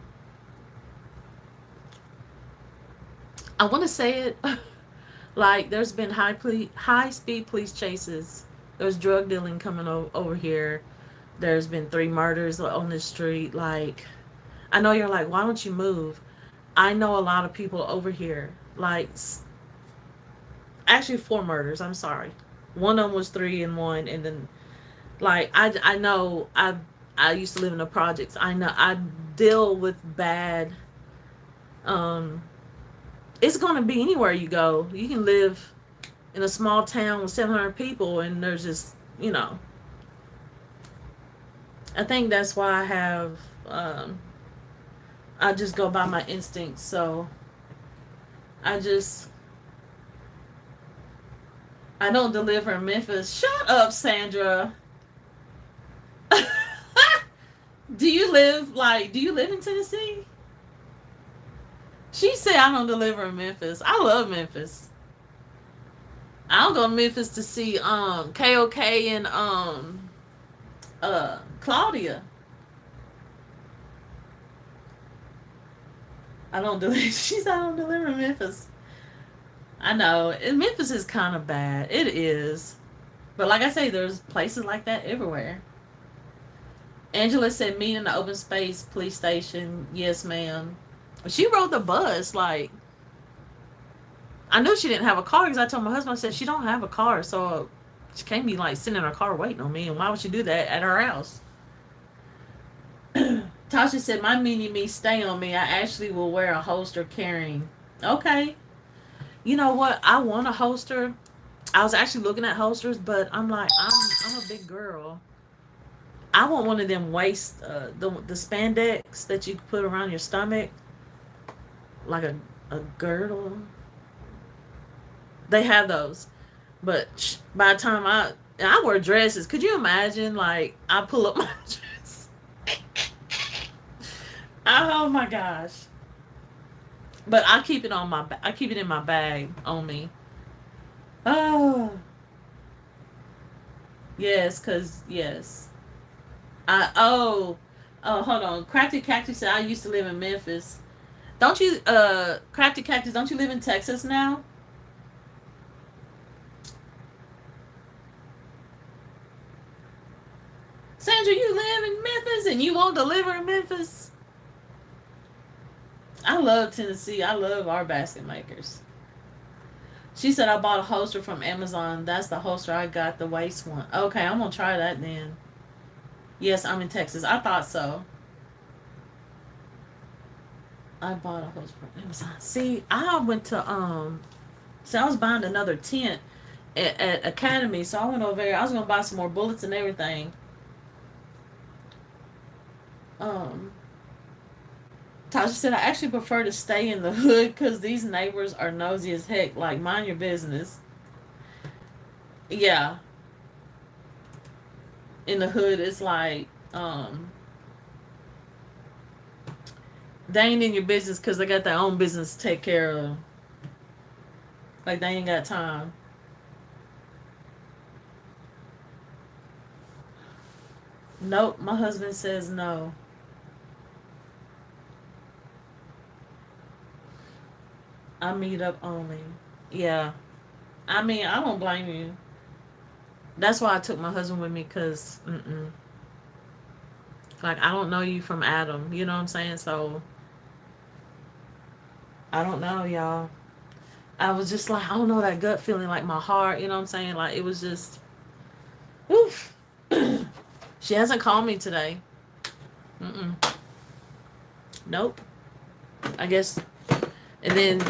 I want to say it. Like, there's been high speed police chases. There's drug dealing coming over here. There's been 3 murders on the street. Like, I know you're like, why don't you move? I know a lot of people over here. Like, actually 4 murders. I'm sorry. One of them was 3 in one, and then like I know I used to live in the projects. I know I deal with bad. Um, it's gonna be anywhere you go. You can live in a small town with 700 people, and there's just, you know. I think that's why I have. I just go by my instincts. So I just. I don't deliver in Memphis. Shut up, Sandra. Do you live in Tennessee? She said I don't deliver in Memphis. I love Memphis. I'll go to Memphis to see KOK and Claudia. I don't deliver. She said I don't deliver in Memphis. I know. Memphis is kind of bad. It is. But like I say, there's places like that everywhere. Angela said meet in the open space police station. Yes, ma'am. She rode the bus. Like, I knew she didn't have a car because I told my husband, I said, she don't have a car. So she can't be like sitting in her car waiting on me. And why would she do that at her house? Tasha said, my mini me stay on me. I actually will wear a holster carrying. Okay. You know what? I want a holster. I was actually looking at holsters, but I'm like, I'm a big girl. I want one of them waist, the spandex that you can put around your stomach, like a girdle. They have those, but by the time I wear dresses, could you imagine? Like, I pull up my dress. Oh my gosh! But I keep it in my bag on me. Oh, yes, cause yes. Oh, hold on. Crafty Cactus said I used to live in Memphis. Don't you, Crafty Cactus? Don't you live in Texas now? Sandra, you live in Memphis and you won't deliver in Memphis? I love Tennessee. I love our basket makers. She said I bought a holster from Amazon. That's the holster I got, the waist one. Okay, I'm gonna try that then. Yes, I'm in Texas. I thought so. I bought a holster from Amazon. See, I went to so I was buying another tent at Academy, so I went over there. I was gonna buy some more bullets and everything. Um, Tasha said I actually prefer to stay in the hood because these neighbors are nosy as heck. Like, mind your business. Yeah, in the hood, it's like they ain't in your business because they got their own business to take care of. Like, they ain't got time. Nope, my husband says no. I meet up only. Yeah, I mean, I don't blame you. That's why I took my husband with me because, like, I don't know you from Adam. You know what I'm saying? So I don't know, y'all. I was just like, I don't know, that gut feeling, like my heart. You know what I'm saying? Like, it was just, oof. She hasn't called me today. Mm-mm. Nope. I guess. And then,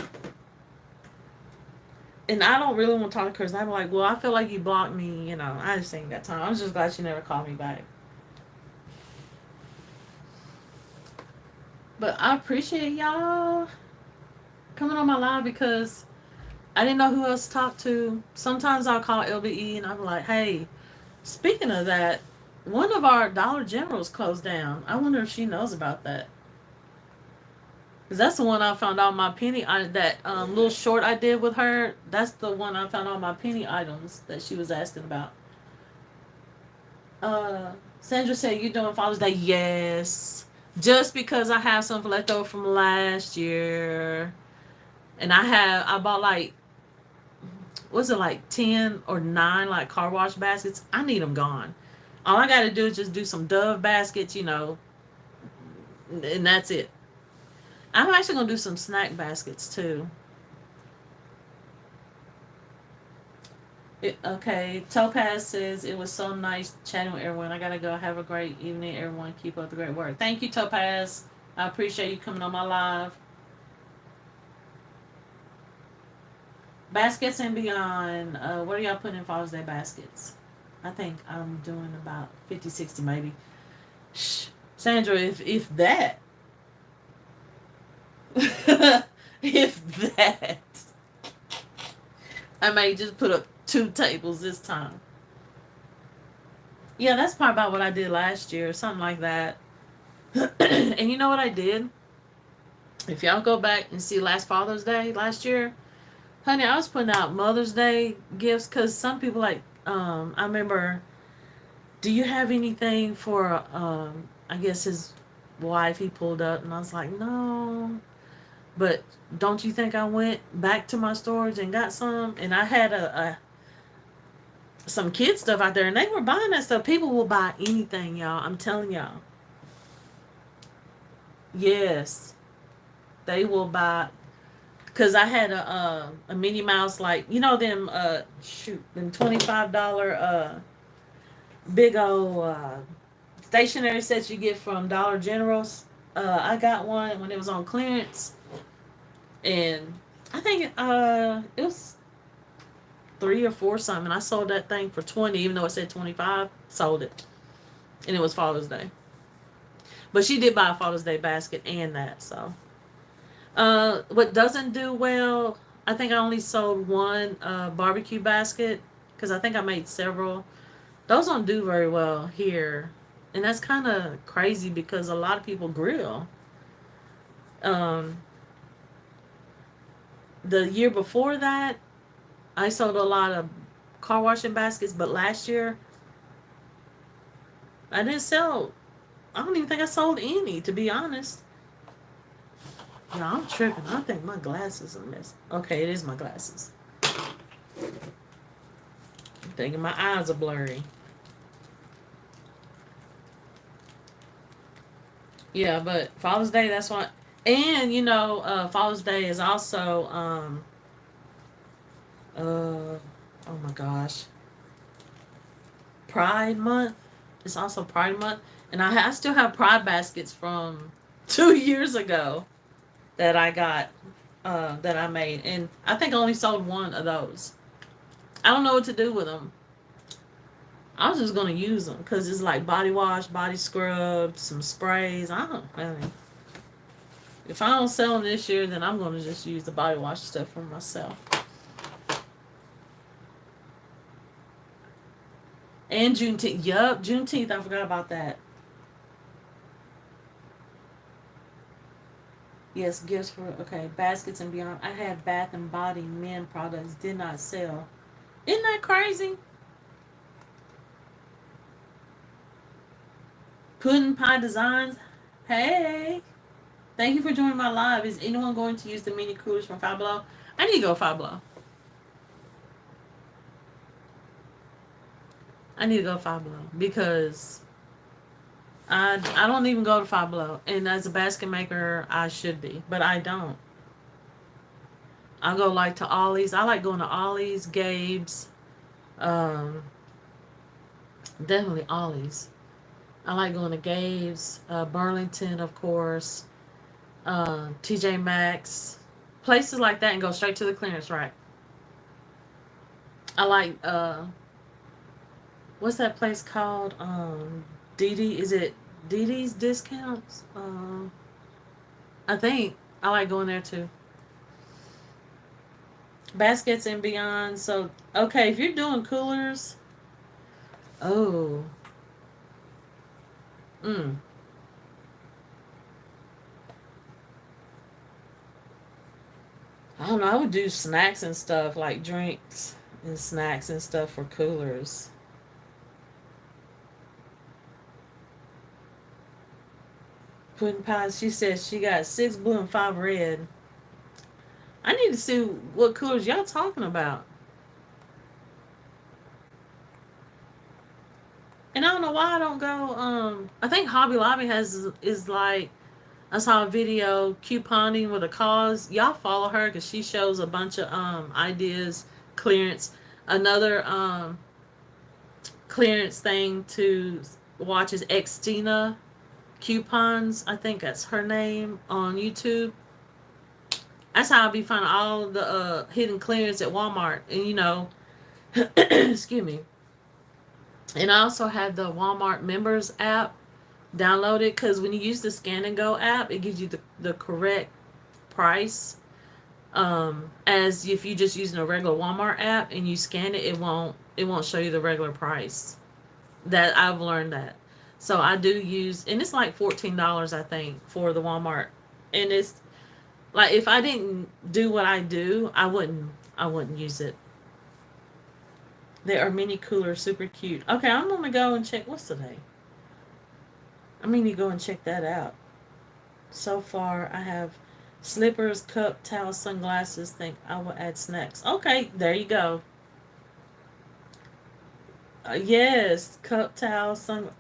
and I don't really want to talk to her because I'm like, well, I feel like you blocked me. You know, I just ain't got time. I was just glad she never called me back. But I appreciate y'all coming on my live because I didn't know who else to talk to. Sometimes I'll call LBE and I'm like, hey, speaking of that, one of our Dollar Generals closed down. I wonder if she knows about that. Because that's the one I found out my that little short I did with her. That's the one I found all my penny items that she was asking about. Uh, Sandra said, you doing Father's Day? Yes. Just because I have something left over from last year. And I bought like, was it like 10 or 9 like car wash baskets? I need them gone. All I got to do is just do some Dove baskets, and that's it. I'm actually going to do some snack baskets too. Okay, Topaz says it was so nice chatting with everyone. I gotta go. Have a great evening, everyone. Keep up the great work. Thank you, Topaz. I appreciate you coming on my live. Baskets and beyond. What are y'all putting in Father's Day baskets? I think I'm doing about 50, 60 maybe. Shh. Sandra, if that. If that. I may just put up 2 tables this time. Yeah, that's part about what I did last year, something like that. And you know what I did? If y'all go back and see last Father's Day last year, honey, I was putting out Mother's Day gifts because some people like, I remember, do you have anything for, I guess his wife, he pulled up, and I was like, no. But don't you think I went back to my storage and got some? And I had some kid stuff out there, and they were buying that stuff. People will buy anything, y'all. I'm telling y'all. Yes, they will buy. Cause I had a Minnie Mouse, like, them them $25 big old stationery sets you get from Dollar Generals. I got one when it was on clearance, and I think it was 3 or 4 something. I sold that thing for 20, even though it said 25. Sold it, and it was Father's Day. But she did buy a Father's Day basket and that. So, what doesn't do well? I think I only sold one barbecue basket because I think I made several. Those don't do very well here, and that's kind of crazy because a lot of people grill. Um, the year before that, I sold a lot of car washing baskets, but last year I didn't sell. I don't even think I sold any, to be honest. Yeah, I'm tripping. I think my glasses are messed. Okay, it is my glasses. I'm thinking my eyes are blurry. Yeah, but Father's Day, that's what. And Father's Day is also oh my gosh, Pride Month. It's also Pride Month, and I still have Pride baskets from 2 years ago that I got that I made, and I think I only sold one of those. I don't know what to do with them. I was just gonna use them because it's like body wash, body scrub, some sprays. I don't. I mean, if I don't sell them this year, then I'm gonna just use the body wash stuff for myself. And Juneteenth. Yup, Juneteenth. I forgot about that. Yes, gifts for okay baskets and beyond. I had Bath and Body men products did not sell. Isn't that crazy? Pudding Pie Designs. Hey, thank you for joining my live. Is anyone going to use the mini coolers from Five Below? I need to go Five Below. I need to go Five Below because I don't even go to Five Below, and as a basket maker, I should be, but I don't. I go like to Ollie's. I like going to Ollie's, Gabe's, um, definitely Ollie's. I like going to Gabe's, Burlington, of course, TJ Maxx, places like that, and go straight to the clearance rack. I like what's that place called? Dee is it Dee Dee's Discounts? I think I like going there too. Baskets and beyond. So okay, if you're doing coolers, oh, mm, I don't know. I would do snacks and stuff like drinks and snacks and stuff for coolers. Pudding pies. She says she got 6 blue and 5 red. I need to see what coolers y'all talking about. And I don't know why I don't go. I think Hobby Lobby is like I saw a video couponing with a cause. Y'all follow her because she shows a bunch of ideas, clearance. Another clearance thing to watch is Xtina Coupons. I think that's her name on YouTube. That's how I be finding all the hidden clearance at Walmart. And excuse me. And I also have the Walmart members app downloaded because when you use the Scan and Go app, it gives you the correct price. As if you just using a regular Walmart app and you scan it, it won't show you the regular price. That I've learned that. So I do use, and it's like $14 I think for the Walmart, and it's like if I didn't do what I do, I wouldn't use it. There are mini coolers, super cute. Okay, I'm gonna go and check. What's today? I'm gonna go and check that out. So far, I have slippers, cup, towel, sunglasses. Think I will add snacks. Okay, there you go. Yes, cup, towel, sun.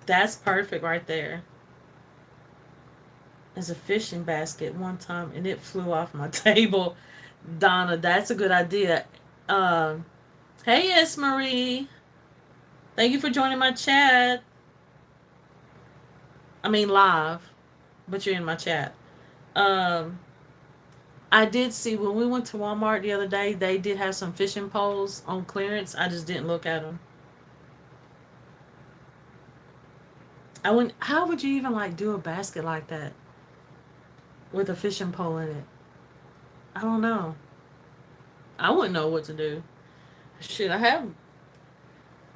That's perfect right there. As a fishing basket one time, and it flew off my table. Donna, that's a good idea. Um, hey, yes, Marie. Thank you for joining my chat. I mean, live, but you're in my chat. Um, I did see when we went to Walmart the other day, they did have some fishing poles on clearance. I just didn't look at them. I wouldn't. How would you even like do a basket like that with a fishing pole in it? I don't know. I wouldn't know what to do. Shit, I have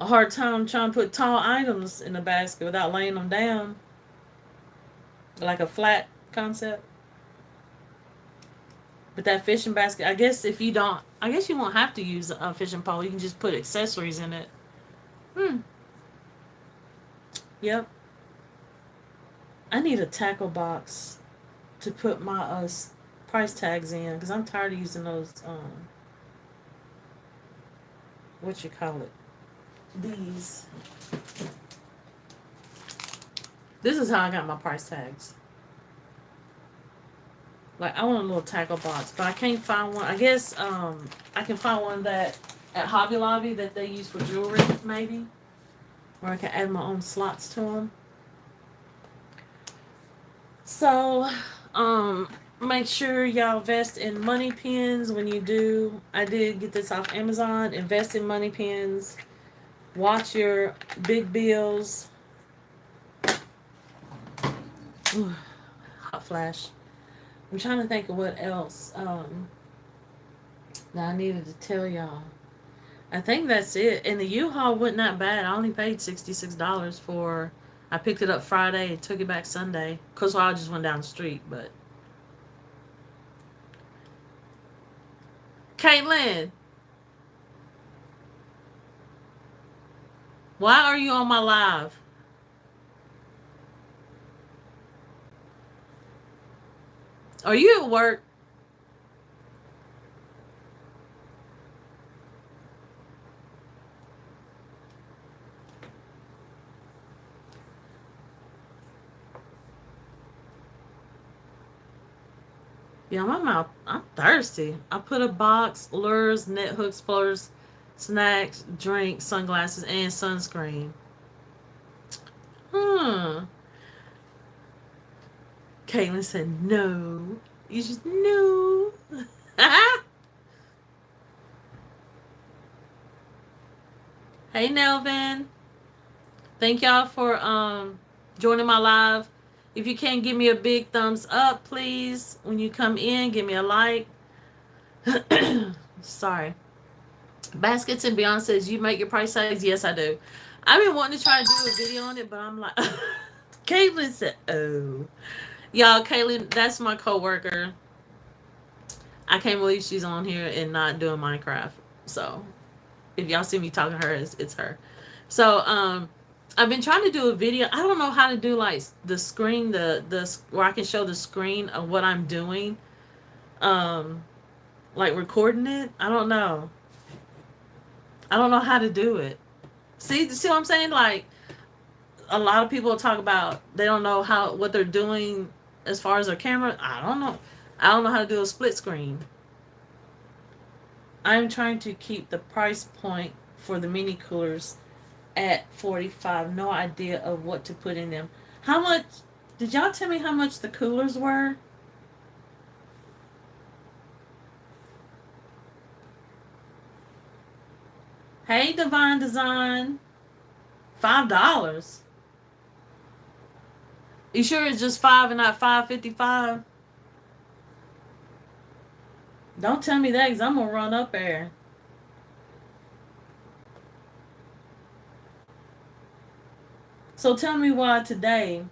a hard time trying to put tall items in a basket without laying them down, like a flat concept. But that fishing basket, I guess if you don't, I guess you won't have to use a fishing pole. You can just put accessories in it. Hmm. Yep. I need a tackle box to put my price tags in because I'm tired of using those. What you call it? These. This is how I got my price tags. Like I want a little tackle box, but I can't find one. I guess I can find one that at Hobby Lobby that they use for jewelry, maybe, or I can add my own slots to them. So, make sure y'all invest in money pins when you do. I did get this off Amazon. Invest in money pins. Watch your big bills. Ooh, hot flash. I'm trying to think of what else that I needed to tell y'all. I think that's it. And the U-Haul wasn't that bad. I only paid $66 for. I picked it up Friday and took it back Sunday. Cause I just went down the street. But Caitlin, why are you on my live? Are you at work? Yeah, my mouth. I'm thirsty. I put a box, lures, net hooks, floaters, snacks, drinks, sunglasses, and sunscreen. Hmm. Caitlin said no. You just no. Hey Nelvin. Thank y'all for joining my live. If you can give me a big thumbs up, please. When you come in, give me a like. Sorry. Baskets and Beyond says, you make your price tags? Yes, I do. I've been wanting to try to do a video on it, but I'm like, Caitlin said, oh. Y'all, Caitlin, that's my coworker. I can't believe she's on here and not doing Minecraft. So, if y'all see me talking to her, it's her. So, I've been trying to do a video. I don't know how to do like the screen, the where I can show the screen of what I'm doing. Um, like recording it. I don't know. I don't know how to do it. See what I'm saying? Like a lot of people talk about they don't know what they're doing as far as their camera. I don't know. I don't know how to do a split screen. I'm trying to keep the price point for the mini coolers at 45. No idea of what to put in them. How much did y'all tell me how much the coolers were? Hey Divine Design. $5. You sure it's just 5 and not 5.55? Don't tell me that because I'm gonna run up there. So tell me why today.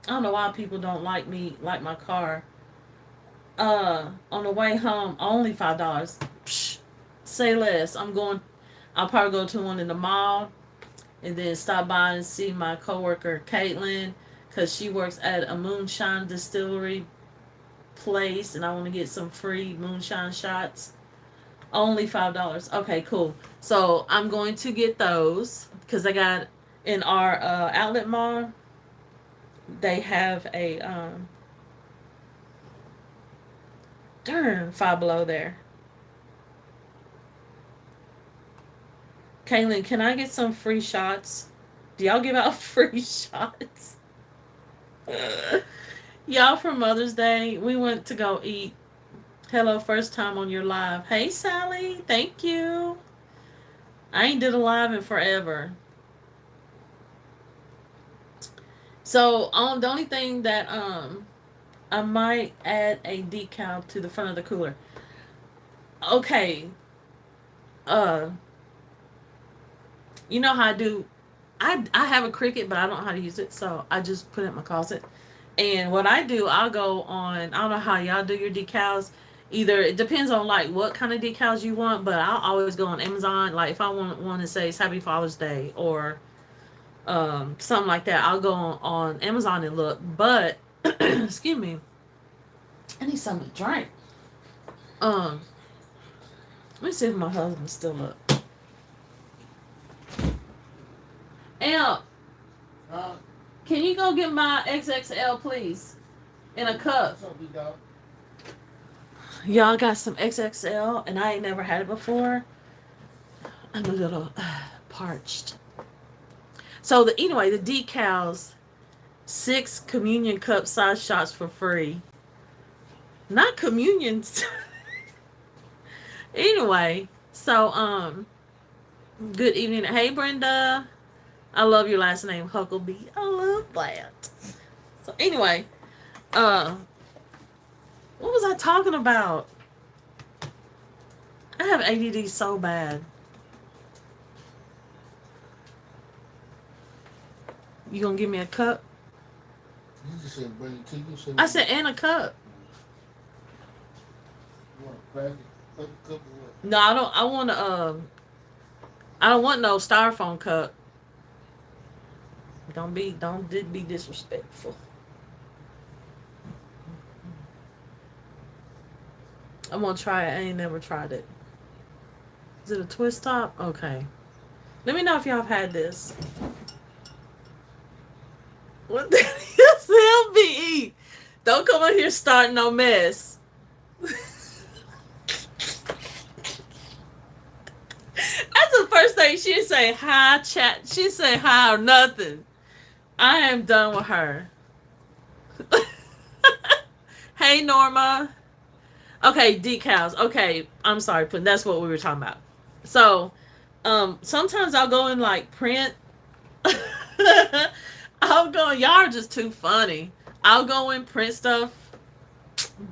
I don't know why people don't like me, like my car. On the way home, only $5. Psh, say less. I'll probably go to one in the mall and then stop by and see my coworker Caitlin because she works at a moonshine distillery place and I want to get some free moonshine shots. Only $5. Okay, cool. So I'm going to get those because I got in our outlet mall. They have a darn Five Below there. Kaylin, can I get some free shots? Do y'all give out free shots? Y'all, for Mother's Day, we went to go eat. Hello, first time on your live. Hey, Sally. Thank you. I ain't did a live in forever. So, the only thing that I might add a decal to the front of the cooler. Okay. Uh, you know how I do. I have a Cricut, but I don't know how to use it, so I just put it in my closet. And what I do, I'll go on. I don't know how y'all do your decals. Either it depends on like what kind of decals you want, but I'll always go on Amazon. Like if I want one to say Happy Father's Day or something like that, I'll go on Amazon and look. But excuse me, I need something to drink. Um, let me see if my husband's still up. Amp, can you go get my XXL, please, in a cup? Y'all got some XXL, and I ain't never had it before. I'm a little parched. So the decals, 6 communion cup size shots for free. Not communions. Anyway, so good evening. Hey Brenda. I love your last name, Huckabee. I love that. So anyway, what was I talking about? I have ADD so bad. You gonna give me a cup? You just said bring it to you. I said and a cup. You want a packet? Cup or what? No, I don't. I don't want no styrofoam cup. Don't be disrespectful. I'm gonna try it. I ain't never tried it. Is it a twist top? Okay. Let me know if y'all have had this. What the hell, LBE? Don't come on here starting no mess. That's the first thing she'd say. Hi, chat. She'd say hi or nothing. I am done with her. Hey, Norma. Okay, decals. Okay, I'm sorry, but that's what we were talking about. So, sometimes I'll go in like print. I'll go. Y'all are just too funny. I'll go in print stuff.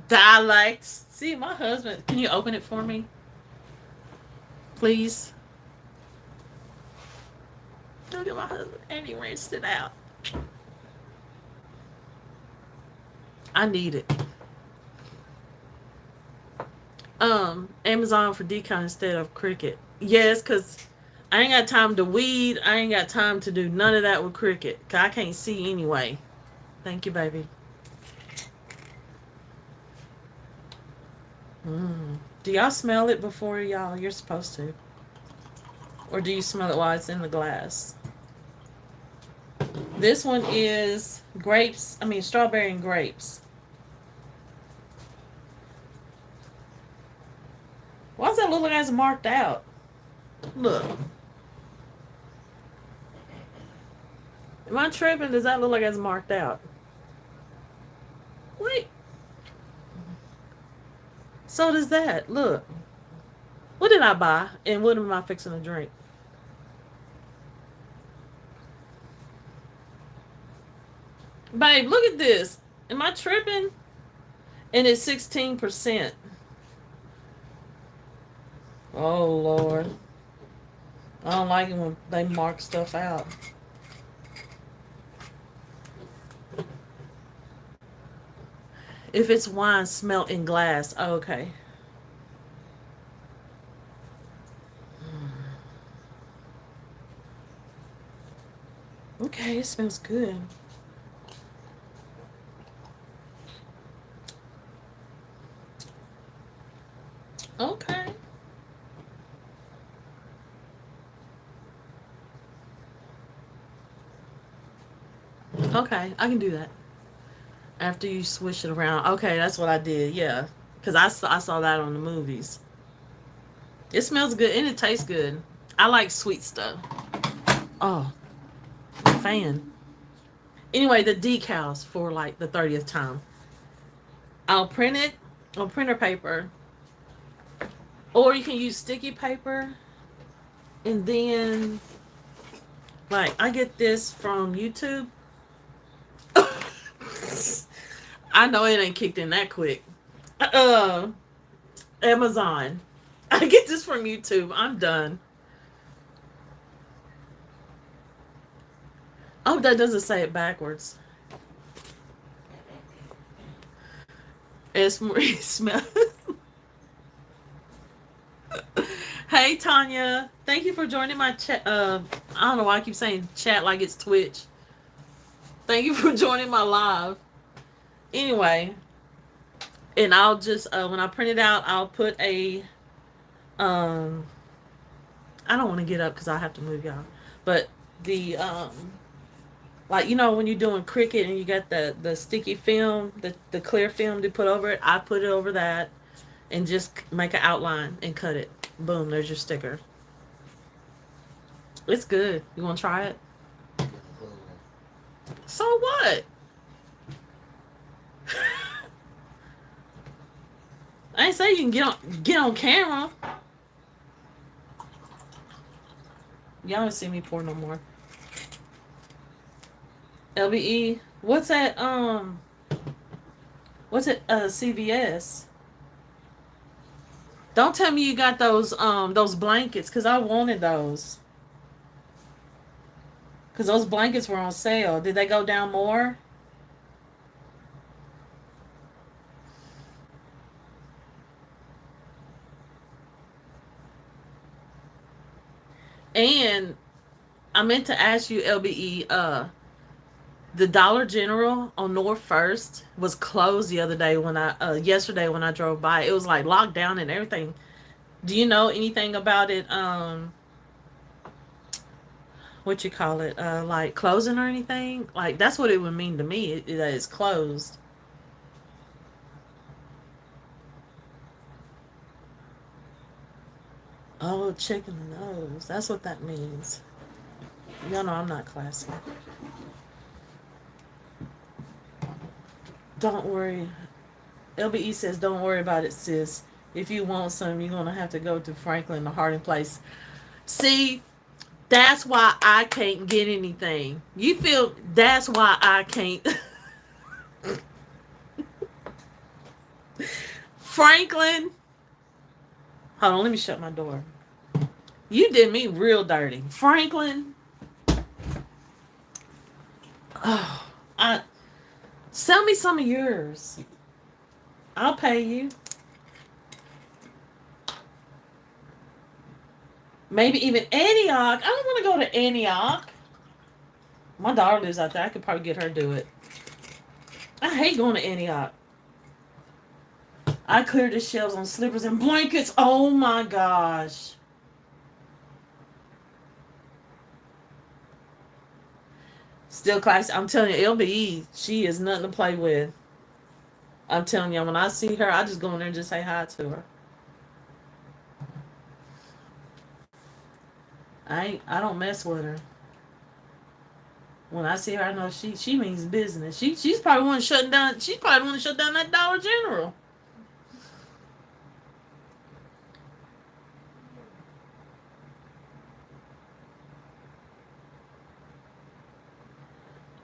Dialects. See, my husband. Can you open it for me, please? Look at my husband, and he rinsed it out. I need it. Amazon for decal instead of Cricut. Yes, because I ain't got time to weed. I ain't got time to do none of that with Cricut. Because I can't see anyway. Thank you, baby. Do y'all smell it before y'all? You're supposed to. Or do you smell it while it's in the glass? This one is strawberry and grapes. Why does that look like it's marked out? Look. Am I tripping? Does that look like it's marked out? Wait. So does that. Look. What did I buy? And what am I fixing to drink? Babe, look at this. Am I tripping? And it's 16%. Oh, Lord. I don't like it when they mark stuff out. If it's wine, smelt in glass. Oh, okay. Okay, it smells good. Okay. Okay, I can do that. After you swish it around. Okay, that's what I did. Yeah. Because I saw that on the movies. It smells good and it tastes good. I like sweet stuff. Oh, fan. Anyway, the decals for like the 30th time. I'll print it on printer paper. Or you can use sticky paper. And then, like, I get this from YouTube. I know it ain't kicked in that quick. Amazon. I get this from YouTube. I'm done. Oh, that doesn't say it backwards. It smells. Hey Tanya, thank you for joining my chat. I don't know why I keep saying chat like it's Twitch. Thank you for joining my live. Anyway, and I'll just when I print it out, I'll put a um. I don't want to get up because I have to move y'all, but the like when you're doing Cricut and you got the sticky film, the clear film to put over it, I put it over that and just make an outline and cut it. Boom, there's your sticker. It's good. You want to try it? So what? I ain't say you can get on camera. Y'all don't see me pour no more. LBE, what's that? What's it? CVS. Don't tell me you got those blankets, cause I wanted those. Cause those blankets were on sale. Did they go down more? And I meant to ask you, LBE, the Dollar General on North First was closed the other day when I yesterday when I drove by. It was like locked down and everything. Do you know anything about it? What you call it? Like closing or anything? Like that's what it would mean to me. That it's closed. Oh, chicken the nose. That's what that means. Y'all know I'm not classy. Don't worry. LBE says, don't worry about it, sis. If you want some, you're going to have to go to Franklin, the Harding Place. See, that's why I can't get anything. You feel that's why I can't. Franklin. Hold on, let me shut my door. You did me real dirty. Franklin. Oh, sell me some of yours. I'll pay you. Maybe even Antioch. I don't want to go to Antioch. My daughter lives out there. I could probably get her to do it. I hate going to Antioch. I cleared the shelves on slippers and blankets. Oh my gosh. Still classy. I'm telling you, LBE, she is nothing to play with. I'm telling you, when I see her, I just go in there and just say hi to her. I don't mess with her. When I see her, I know she means business. She's probably one shutting down. She's probably one to shut down that Dollar General.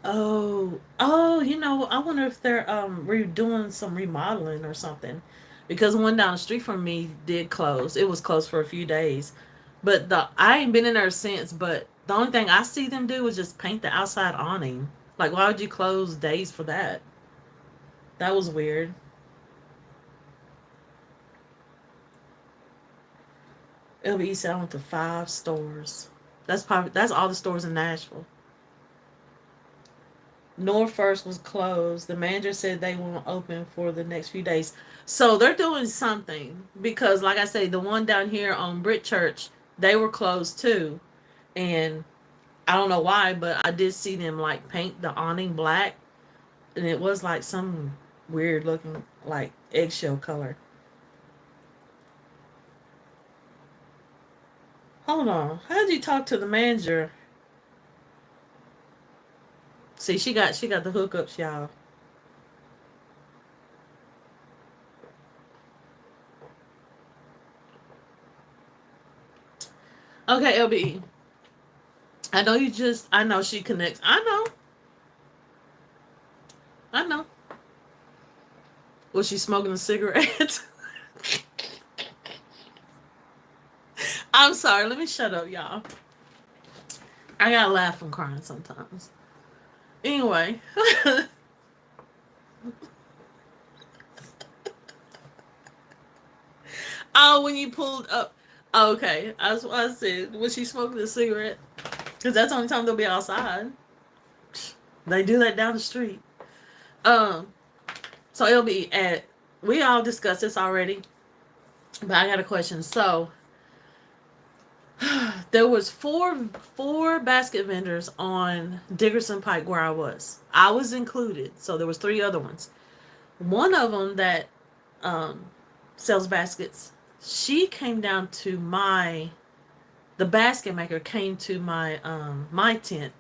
Oh, I wonder if they're redoing some remodeling or something. Because one down the street from me did close. It was closed for a few days. But I ain't been in there since, but the only thing I see them do is just paint the outside awning. Like why would you close days for that? That was weird. LBE said I went to 5 stores. That's all the stores in Nashville. North First was closed. The manager said they won't open for the next few days. So they're doing something because, like I say, the one down here on Brit Church, they were closed too. And I don't know why, but I did see them like paint the awning black. And it was like some weird looking, like eggshell color. Hold on. How did you talk to the manager? See, she got the hookups, y'all. Okay, LB. I know she connects. I know. Was she smoking a cigarette? I'm sorry. Let me shut up, y'all. I gotta laugh from crying sometimes. Anyway. Oh, when you pulled up. Okay, that's what I said. Was she smoking a cigarette? Because that's the only time they'll be outside. They do that down the street. Um, so it'll be at. We all discussed this already, but I got a question. So there was four basket vendors on Dickerson Pike where I was. I was included, so there was three other ones. One of them that um, sells baskets, she came down to the basket maker came to my tent.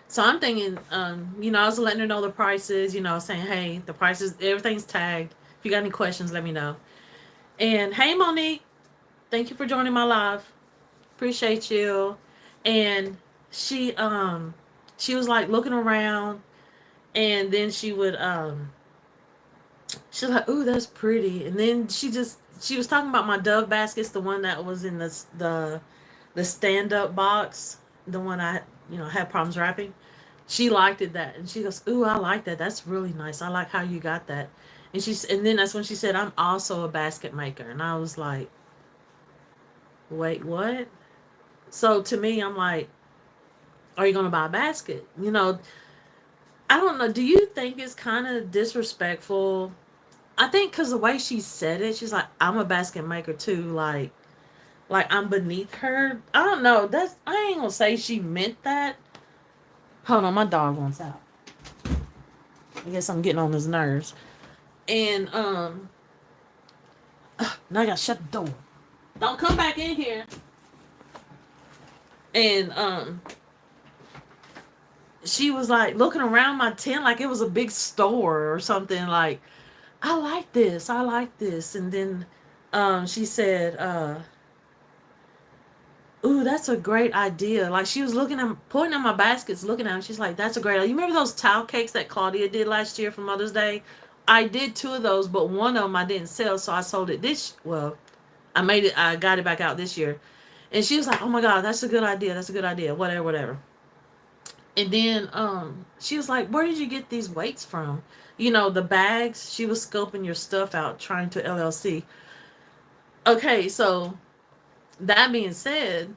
So I'm thinking, I was letting her know the prices, saying, hey, the prices, everything's tagged. If you got any questions, let me know. And hey, Monique, thank you for joining my live. Appreciate you. And she was like looking around, and then she was like, ooh, that's pretty. And then she was talking about my Dove baskets, the one that was in the stand up box, the one I had problems wrapping. She liked it that, and she goes, ooh, I like that. That's really nice. I like how you got that. And then that's when she said, I'm also a basket maker, and I was like, wait, what? So to me, I'm like, are you gonna buy a basket? I don't know. Do you think it's kind of disrespectful? I think because the way she said it, she's like, I'm a basket maker too. Like I'm beneath her. I don't know. I ain't gonna say she meant that. Hold on, my dog wants out. I guess I'm getting on his nerves. And now I gotta shut the door. Don't come back in here. And she was like looking around my tent like it was a big store or something. Like, I like this. I like this. And then she said, ooh, that's a great idea. Like, she was pointing at my baskets, looking at them. She's like, that's a great idea. You remember those towel cakes that Claudia did last year for Mother's Day? I did two of those, but one of them I didn't sell, so I sold it I got it back out this year. And she was like, oh my God, that's a good idea. That's a good idea. Whatever, whatever. And then she was like, where did you get these weights from? The bags. She was scoping your stuff out, trying to LLC. Okay, so that being said,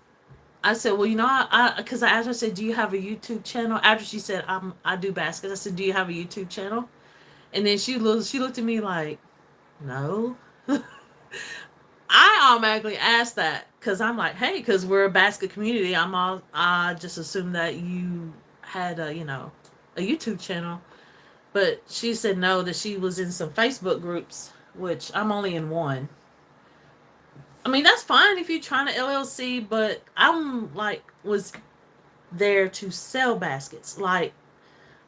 I said, well, because I asked her, I said, do you have a YouTube channel? After she said, I do baskets, I said, do you have a YouTube channel? And then she looked at me like, no. I automatically asked that because I'm like, hey, because we're a basket community. I just assumed that you had a YouTube channel. But she said no, that she was in some Facebook groups, which I'm only in one. I mean, that's fine if you're trying to LLC, but I'm like, was there to sell baskets. Like,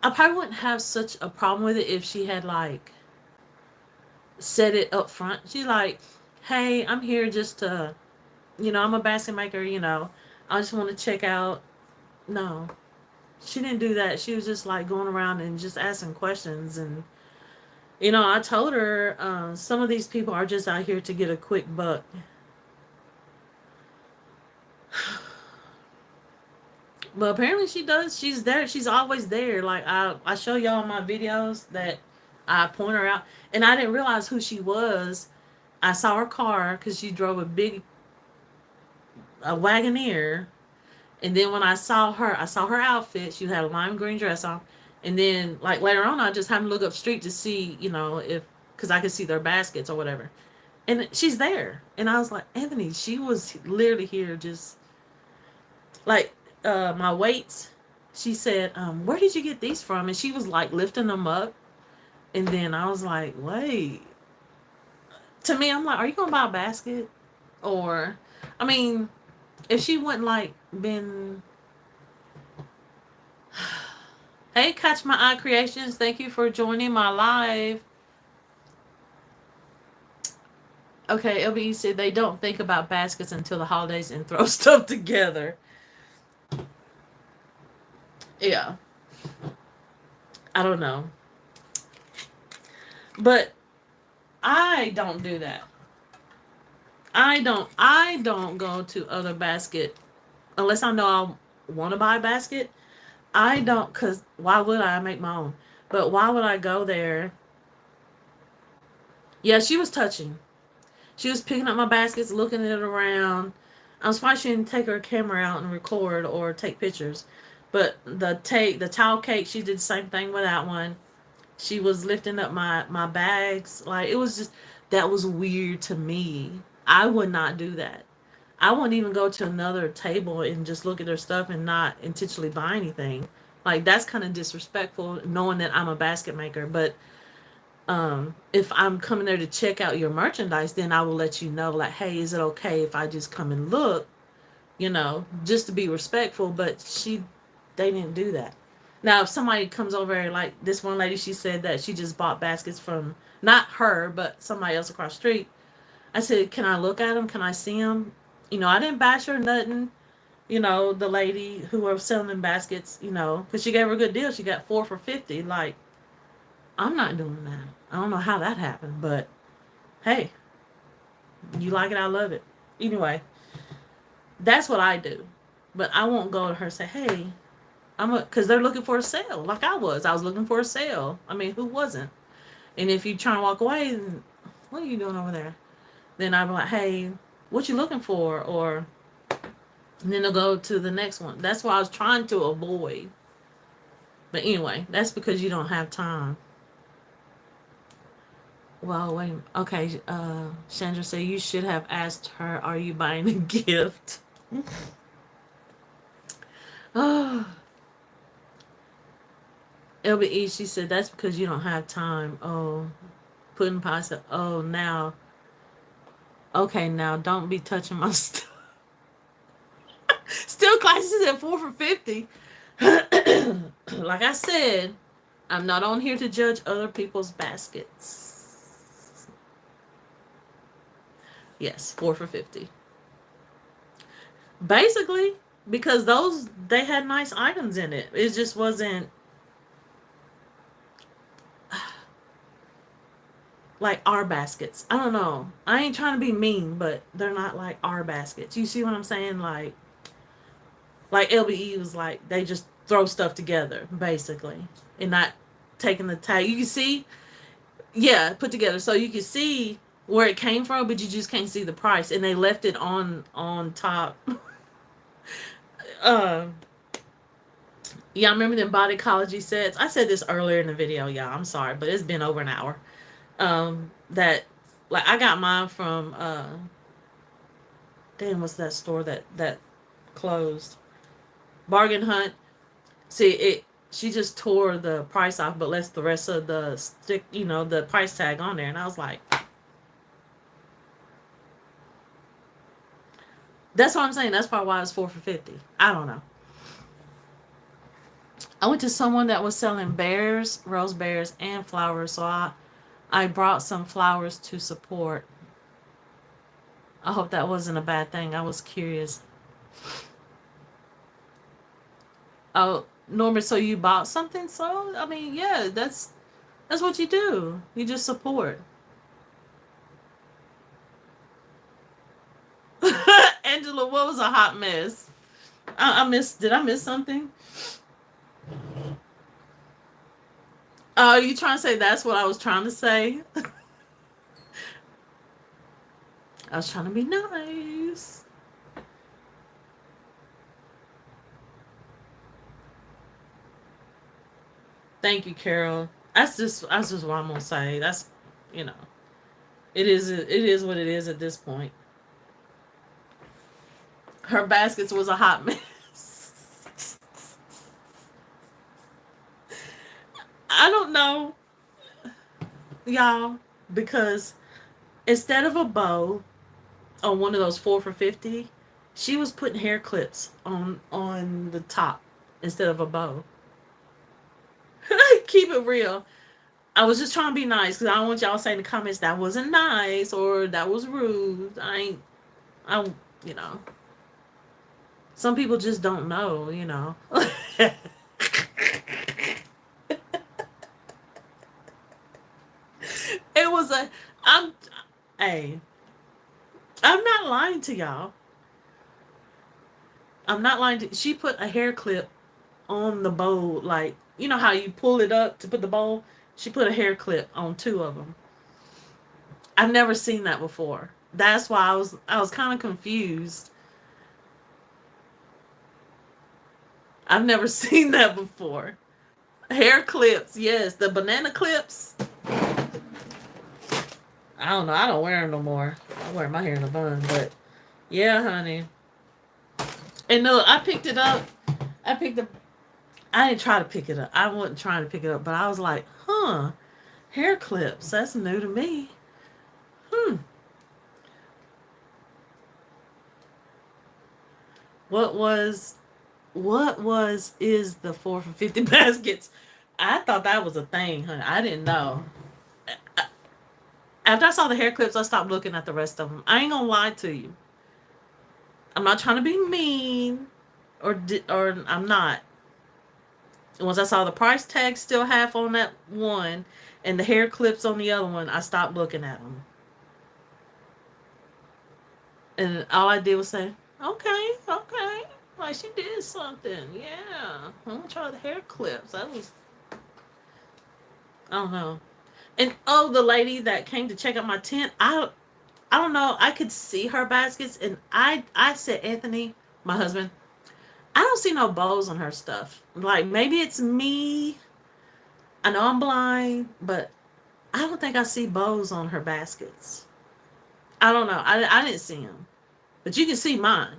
I probably wouldn't have such a problem with it if she had like said it up front. She's like, hey, I'm here just to, I'm a basket maker, I just want to check out. No, she didn't do that. She was just like going around and just asking questions. And, I told her some of these people are just out here to get a quick buck. But apparently she does. She's there. She's always there. Like, I show y'all my videos that I point her out. And I didn't realize who she was. I saw her car because she drove a Wagoneer. And then when I saw her outfit. She had a lime green dress on. And then, like, later on, I just happened to look up street to see, because I could see their baskets or whatever. And she's there. And I was like, Anthony, she was literally here just, like, my weights. She said, where did you get these from? And she was, like, lifting them up. And then I was like, wait. To me, I'm like, are you going to buy a basket? Or, I mean, if she wouldn't, like, been... Hey, Catch My Eye Creations, thank you for joining my live. Okay, LBE said they don't think about baskets until the holidays and throw stuff together. Yeah. I don't know. But I don't do that. I don't go to other basket unless I know I want to buy a basket. I don't, because why would I make my own? But why would I go there? Yeah, she was touching. She was picking up my baskets, looking at it around. I'm surprised she didn't take her camera out and record or take pictures. But the towel cake, she did the same thing with that one. She was lifting up my bags. Like, it was just, that was weird to me. I would not do that. I wouldn't even go to another table and just look at their stuff and not intentionally buy anything. Like, that's kind of disrespectful, knowing that I'm a basket maker. But if I'm coming there to check out your merchandise, then I will let you know, like, hey, is it okay if I just come and look, just to be respectful. But they didn't do that. Now, if somebody comes over, like this one lady, she said that she just bought baskets from, not her, but somebody else across the street. I said, can I look at them? Can I see them? I didn't bash her nothing. The lady who was selling them baskets, because she gave her a good deal. She got 4 for $50. Like, I'm not doing that. I don't know how that happened, but hey, you like it, I love it. Anyway, that's what I do. But I won't go to her and say, hey, because they're looking for a sale, like I was. I was looking for a sale. I mean, who wasn't? And if you try to walk away, then what are you doing over there? Then I'm like, hey, what you looking for? Or and then they'll go to the next one. That's what I was trying to avoid. But anyway, that's because you don't have time. Well, wait. Okay, Chandra said you should have asked her, are you buying a gift? Oh. LBE, she said, that's because you don't have time. Oh, putting pasta. Oh, now. Okay, now don't be touching my stuff. Still classes at 4 for $50. Like I said, I'm not on here to judge other people's baskets. Yes, 4 for $50. Basically, because they had nice items in it. It just wasn't like our baskets. I don't know. I ain't trying to be mean, but they're not like our baskets. You see what I'm saying? Like LBE was like, they just throw stuff together, basically, and not taking the tag. You can see, yeah, put together. So you can see where it came from, but you just can't see the price. And they left it on top. Yeah, I remember them Bodycology sets. I said this earlier in the video, y'all. I'm sorry, but it's been over an hour. That, like, I got mine from damn, what's that store that closed? Bargain Hunt. See, she just tore the price off, but left the rest of the stick, the price tag on there. And I was like, that's what I'm saying. That's probably why it's 4 for $50. I don't know. I went to someone that was selling bears, rose bears, and flowers, so I brought some flowers to support. I hope that wasn't a bad thing. I was curious. Oh, Norman, so you bought something? So, I mean, yeah, that's what you do. You just support. Angela, what was a hot mess? Did I miss something? Are you trying to say that's what I was trying to say? I was trying to be nice. Thank you, Carol. That's just what I'm gonna say. That's, it is what it is at this point. Her baskets was a hot mess. I don't know, y'all, because instead of a bow on one of those 4 for $50, she was putting hair clips on the top instead of a bow. Keep it real. I was just trying to be nice because I don't want y'all saying in the comments that wasn't nice or that was rude. Some people just don't know, It was I'm not lying to y'all. I'm not lying to, she put a hair clip on the bowl, like, how you pull it up to put the bowl? She put a hair clip on 2 of them. I've never seen that before. That's why I was kind of confused. I've never seen that before. Hair clips, yes, the banana clips. I don't know. I don't wear them no more. I wear my hair in a bun, but yeah, honey. And no, I picked it up. I picked up. I didn't try to pick it up. I wasn't trying to pick it up, but I was like, huh, hair clips. That's new to me. Hmm. What was is the 4 for $50 baskets? I thought that was a thing, honey. I didn't know. After I saw the hair clips, I stopped looking at the rest of them. I ain't gonna lie to you. I'm not trying to be mean, or I'm not. Once I saw the price tag still half on that one, and the hair clips on the other one, I stopped looking at them. And all I did was say, "Okay, okay." Like she did something. Yeah, I'm gonna try the hair clips. That was, I don't know. And oh, the lady that came to check out my tent, I don't know. I could see her baskets, and I said, Anthony, my husband, I don't see no bows on her stuff. Like maybe it's me. I know I'm blind, but I don't think I see bows on her baskets. I don't know. I didn't see them, but you can see mine.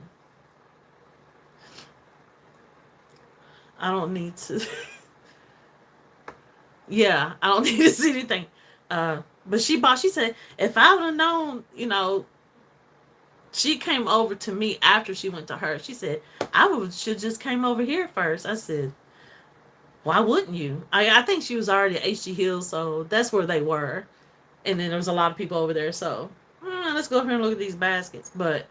I don't need to. Yeah, I don't need to see anything. But she said, if I would have known, she came over to me after she went to her. She said, should just came over here first. I said, why wouldn't you? I think she was already at HG Hills, so that's where they were. And then there was a lot of people over there, so let's go over here and look at these baskets. But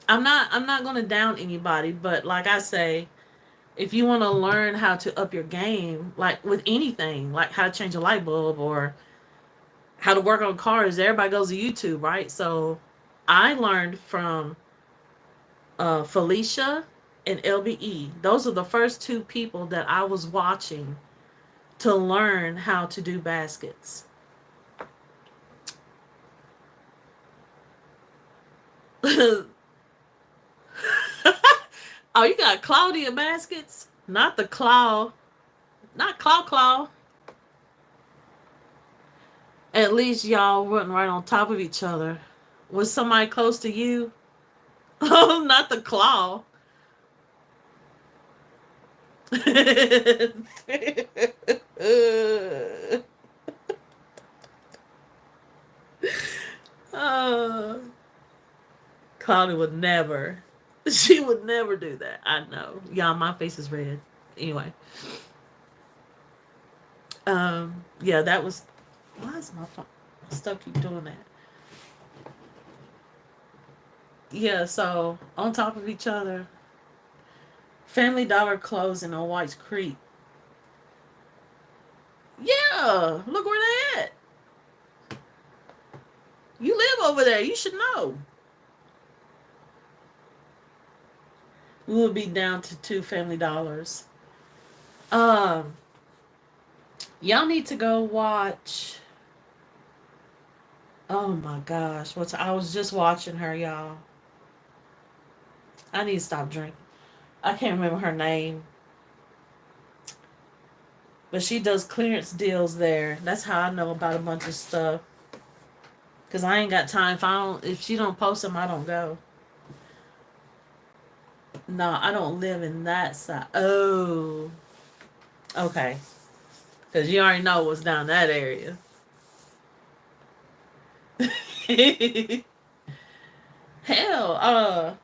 I'm not gonna down anybody, but like I say, if you want to learn how to up your game, like with anything, like how to change a light bulb or how to work on cars, everybody goes to YouTube, right? So I learned from Felicia and LBE. Those are the first two people that I was watching to learn how to do baskets. Oh, you got Claudia baskets? Not the Claw. Not Claw. At least y'all wasn't right on top of each other. Was somebody close to you? Oh, not the Claw. uh, Claudia would never. She would never do that. I know. Y'all, my face is red. Anyway. Yeah, that was. Why is my phone? My stuff keep doing that. Yeah, so on top of each other. Family Dollar closing on White's Creek. Yeah, look where they at. You live over there. You should know. We'll be down to 2 Family Dollars. Um, y'all need to go watch. Oh my gosh, I was just watching her, y'all. I need to stop drinking. I can't remember her name. But she does clearance deals there. That's how I know about a bunch of stuff. Cause I ain't got time. If she don't post them, I don't go. No, I don't live in that side. Oh, okay. Cause you already know what's down that area. Hell,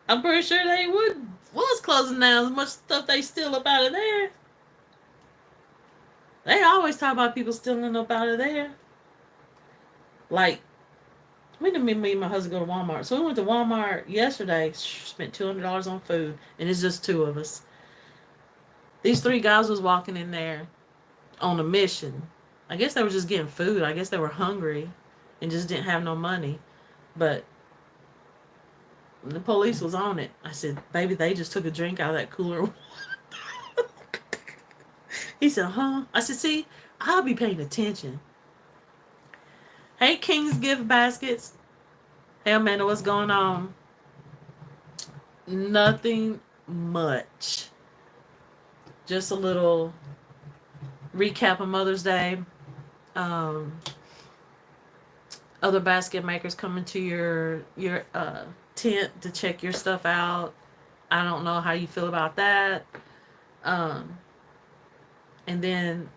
I'm pretty sure they was closing down as much stuff they steal up out of there. They always talk about people stealing up out of there. Like, me and my husband go to Walmart. So we went to Walmart yesterday, spent $200 on food, and it's just 2 of us. These 3 guys was walking in there on a mission. I guess they were just getting food. I guess they were hungry and just didn't have no money. But the police was on it. I said, baby, they just took a drink out of that cooler. He said, huh? I said, see, I'll be paying attention. Hey, King's Gift Baskets. Hey, Amanda, what's going on? Nothing much. Just a little recap of Mother's Day. Um, other basket makers coming to your tent to check your stuff out. I don't know how you feel about that. Um, and then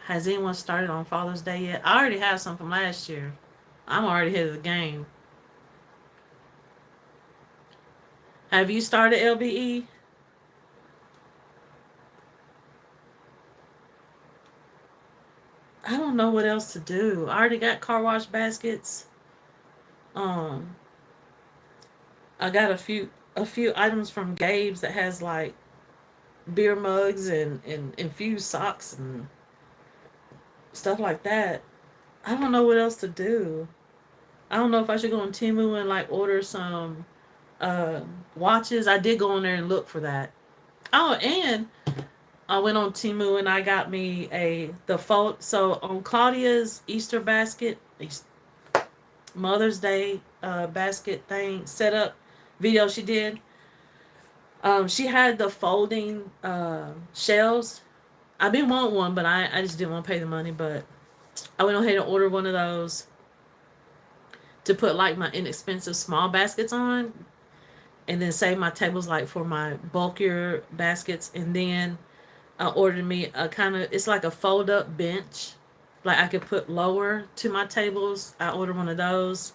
has anyone started on Father's Day yet? I already have some from last year. I'm already ahead of the game. Have you started LBE? I don't know what else to do. I already got car wash baskets. Um, I got a few items from Gabe's that has like beer mugs and infused socks and stuff like that. I don't know what else to do. I don't know if I should go on Temu and like order some uh watches. I did go on there and look for that. Oh, and I went on Temu and I got me a the fold. So on Claudia's Easter basket, Mother's Day basket thing setup video she did. She had the folding shells. I've been wanting one, but I just didn't want to pay the money. But I went ahead and ordered one of those to put like my inexpensive small baskets on, and then save my tables like for my bulkier baskets. And then I ordered me a kind of it's like a fold up bench, like I could put lower to my tables. I ordered one of those,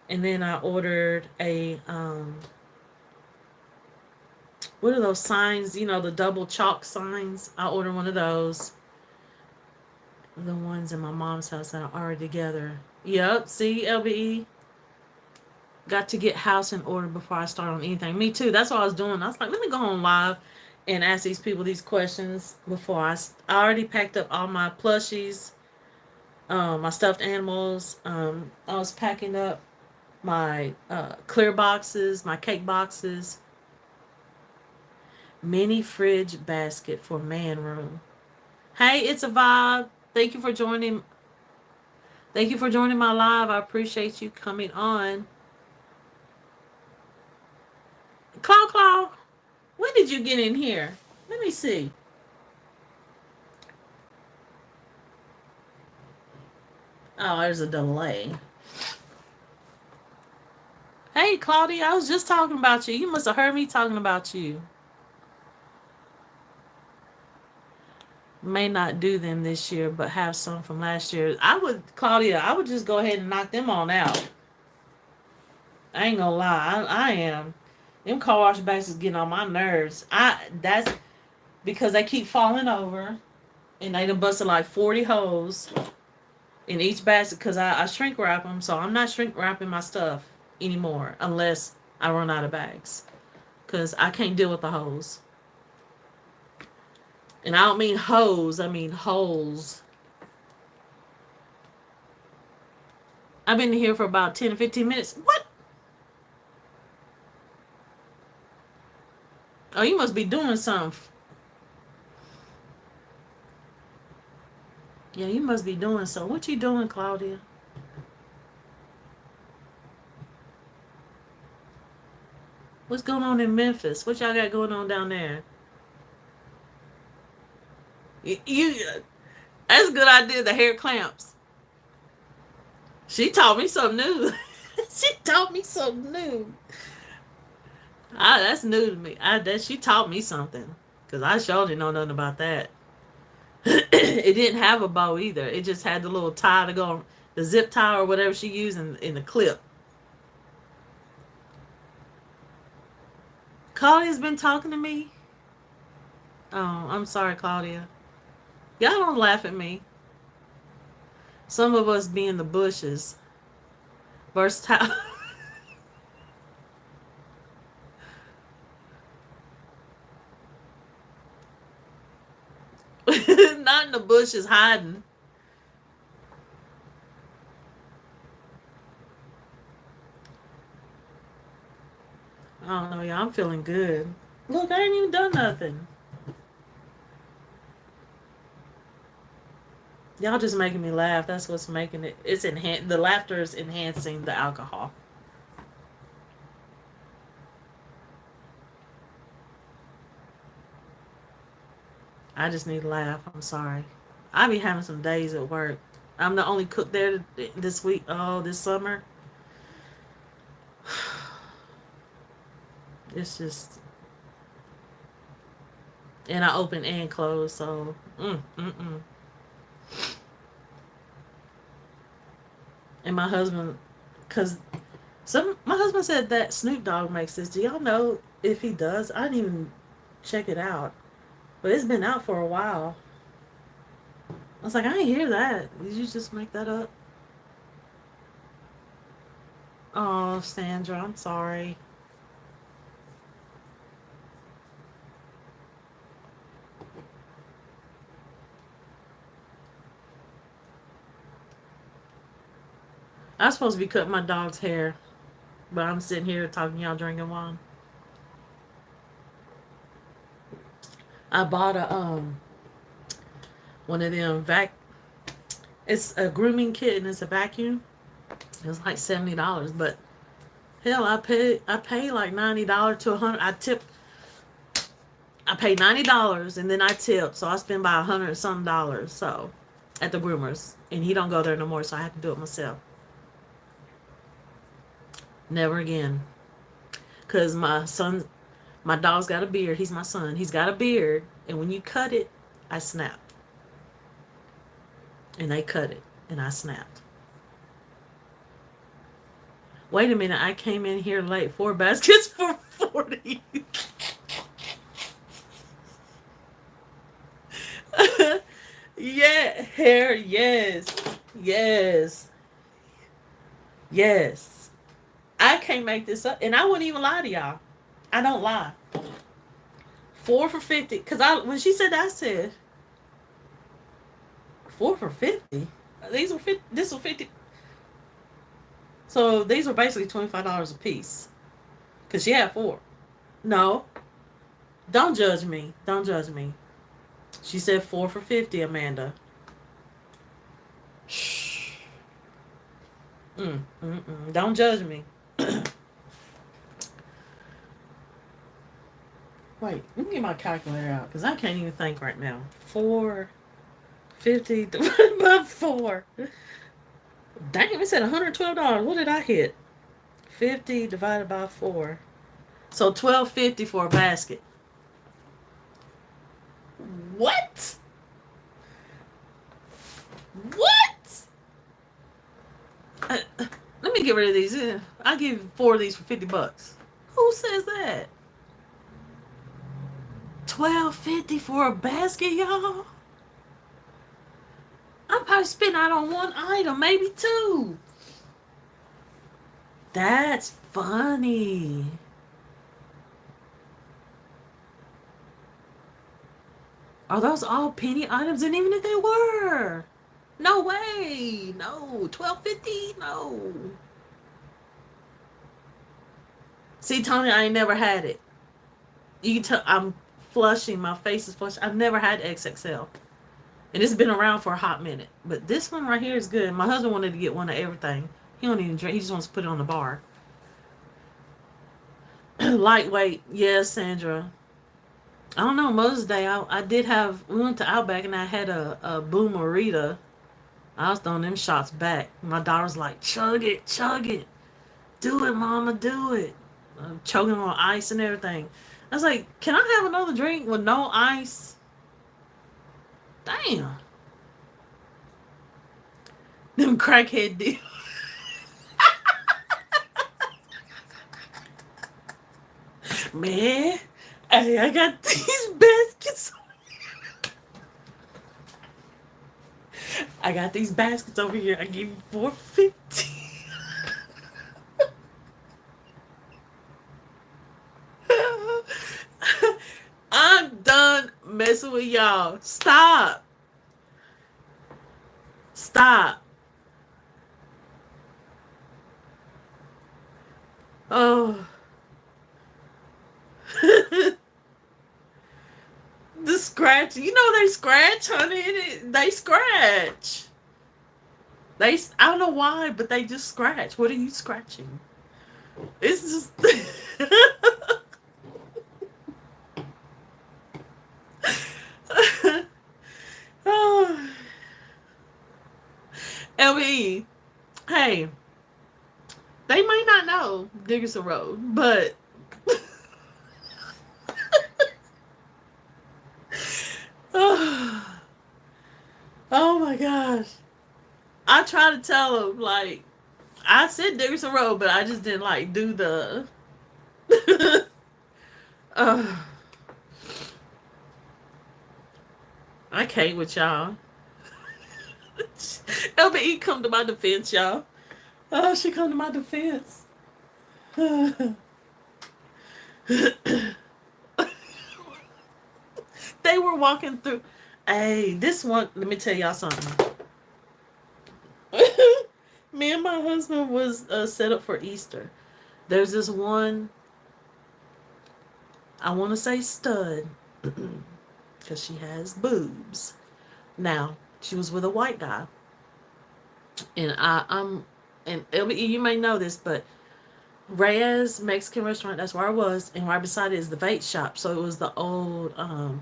and then I ordered a what are those signs? You know, the double chalk signs. I ordered one of those. The ones in my mom's house that are already together. Yep. See, LBE got to get house in order before I start on anything. Me too. That's what I was doing. I was like, let me go on live and ask these people these questions before I already packed up all my plushies, my stuffed animals. I was packing up my clear boxes, my cake boxes, mini fridge basket for man room. Hey, it's a vibe. Thank you for joining. Thank you for joining my live. I appreciate you coming on. Claw, when did you get in here? Let me see. Oh, there's a delay. Hey, Claudia, I was just talking about you. You must have heard me talking about you. May not do them this year, but have some from last year. Claudia, I would just go ahead and knock them on out. I ain't gonna lie, I am. Them car wash bags is getting on my nerves. That's because they keep falling over, and they done busted like 40 holes in each basket because I shrink wrap them, so I'm not shrink wrapping my stuff anymore unless I run out of bags because I can't deal with the holes. And I don't mean hose, I mean holes. I've been here for about 10 or 15 minutes. What? Oh, you must be doing something. Yeah, you must be doing something. What you doing, Claudia? What's going on in Memphis? What y'all got going on down there? You that's a good idea, the hair clamps. She taught me something new. She taught me something new. That's new to me. She taught me something. Because I sure didn't know nothing about that. It didn't have a bow either. It just had the little tie to go, the zip tie or whatever she used in the clip. Claudia's been talking to me. Oh, I'm sorry, Claudia. Y'all don't laugh at me. Some of us be in the bushes. Versatile. Not in the bushes hiding. I don't know, y'all. I'm feeling good. Look, I ain't even done nothing. Y'all just making me laugh. That's what's making it. The laughter is enhancing the alcohol. I just need to laugh. I'm sorry. I be having some days at work. I'm the only cook there this week. Oh, this summer. It's just, and I open and close. So, and my husband, cause my husband said that Snoop Dogg makes this. Do y'all know if he does? I didn't even check it out, but it's been out for a while. I was like, I didn't hear that. Did you just make that up? Oh, Sandra, I'm sorry. I was supposed to be cutting my dog's hair, but I'm sitting here talking to y'all drinking wine. I bought a one of them it's a grooming kit and it's a vacuum. It was like $70, but hell, I pay like $90 to $100. I pay $90 and then I tip, so I spend about $100 and some dollars. So at the groomers, and he don't go there no more, so I have to do it myself. Never again, cause my dog's got a beard. He's my son. He's got a beard, and when you cut it, I snap. And they cut it, and I snapped. Wait a minute, I came in here late. 4 baskets for 40. Yeah, hair, yes. Yes. Yes. I can't make this up. And I wouldn't even lie to y'all. I don't lie. 4 for 50. Because when she said that, I said, 4 for 50? These were 50. This was 50. So these were basically $25 a piece. Because she had 4. No. Don't judge me. Don't judge me. She said 4 for 50, Amanda. Shh. Don't judge me. Wait, let me get my calculator out because I can't even think right now. 450 divided by 4. Dang, it said $112. What did I hit? 50 divided by 4. So $12.50 for a basket. What? What? Let me get rid of these. I'll give you 4 of these for $50. Who says that? $12.50 for a basket, y'all. I'm probably spending out on one item, maybe 2. That's funny. Are those all penny items? And even if they were, no way. No, $12.50. No. See, Tony, I ain't never had it. You can tell I'm flushing. My face is flushing. I've never had XXL. And it's been around for a hot minute. But this one right here is good. My husband wanted to get one of everything. He don't even drink. He just wants to put it on the bar. Lightweight. Yes, Sandra. I don't know. Mother's Day, we went to Outback and I had a Boomerita. I was throwing them shots back. My daughter's like, chug it, chug it. Do it, mama, do it. I'm choking on ice and everything. I was like, can I have another drink with no ice? Damn. Them crackhead deals. Man, hey, I got these baskets. I got these baskets over here. I gave you $4.50. I'm done messing with y'all. Stop. Stop. Oh. This scratch. You know they scratch, honey. They scratch. I don't know why, but they just scratch. What are you scratching? It's just. Oh. LBE, hey, they may not know Dickerson Road, but oh, oh my gosh. I try to tell them, like, I said Dickerson Road, but I just didn't, like, do the. uh, I can't with y'all. LBE come to my defense, y'all. Oh, she come to my defense. They were walking through. Hey, this one, let me tell y'all something. Me and my husband was set up for Easter. There's this one, I want to say stud, because she has boobs. Now, she was with a white guy. And and LBE, you may know this, but Reyes Mexican restaurant, that's where I was, and right beside it is the vape shop. So it was the old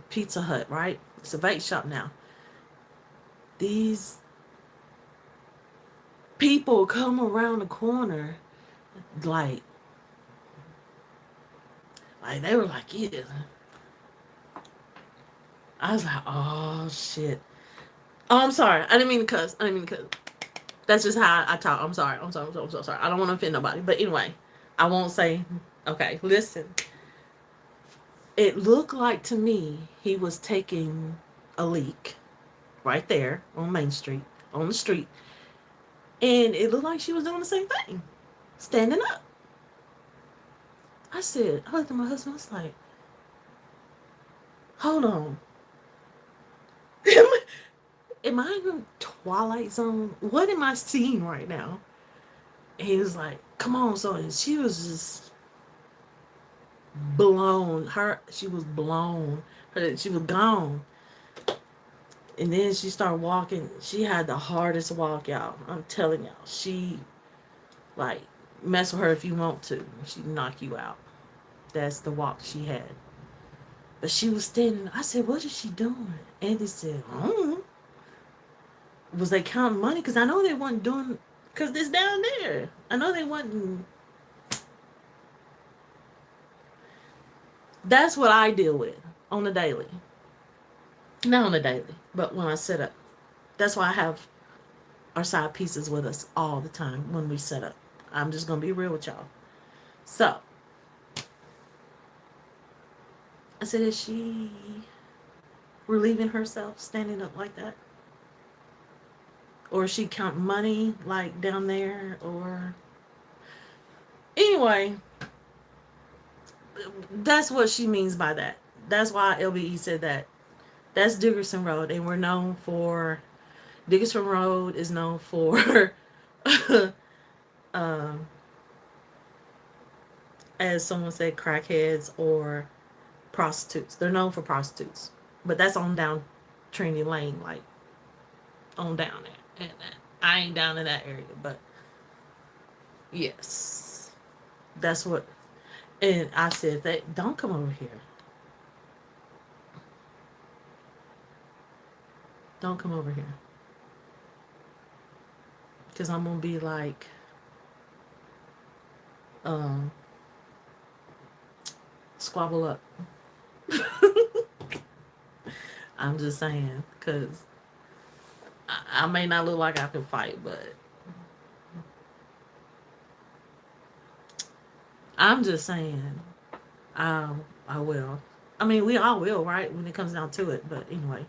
Pizza Hut, right? It's a vape shop now. These people come around the corner like they were like, yeah. I was like, oh shit. Oh, I'm sorry. I didn't mean to cuss. That's just how I talk. I'm sorry. I'm so sorry. I don't want to offend nobody. But anyway, I won't say. Okay, listen. It looked like to me he was taking a leak right there on Main Street, on the street. And it looked like she was doing the same thing, standing up. I looked at my husband, I was like, hold on. Am I in Twilight Zone? What am I seeing right now? And he was like, come on, so and she was just blown. She was blown. She was gone. And then she started walking. She had the hardest walk, y'all. I'm telling y'all. She, like, mess with her if you want to. She'd knock you out. That's the walk she had. But she was standing. I said, what is she doing? Andy said, I don't know. Was they counting money? Because I know they wasn't doing, because it's down there. I know they wasn't. That's what I deal with on the daily. Not on the daily, but when I set up. That's why I have our side pieces with us all the time when we set up. I'm just going to be real with y'all. So, I said, is she relieving herself standing up like that? Or is she counting money like down there? Or anyway, that's what she means by that. That's why LBE said that. That's Dickerson Road, and we're known for, Dickerson Road is known for as someone said, crackheads or prostitutes. They're known for prostitutes, but that's on down Trinity Lane, like on down there. And I ain't down in that area, but yes, that's what. And I said, that don't come over here. Don't come over here, because I'm gonna be like, squabble up. I'm just saying, because I may not look like I can fight, but I'm just saying, I will. I mean, we all will, right? When it comes down to it. But anyway,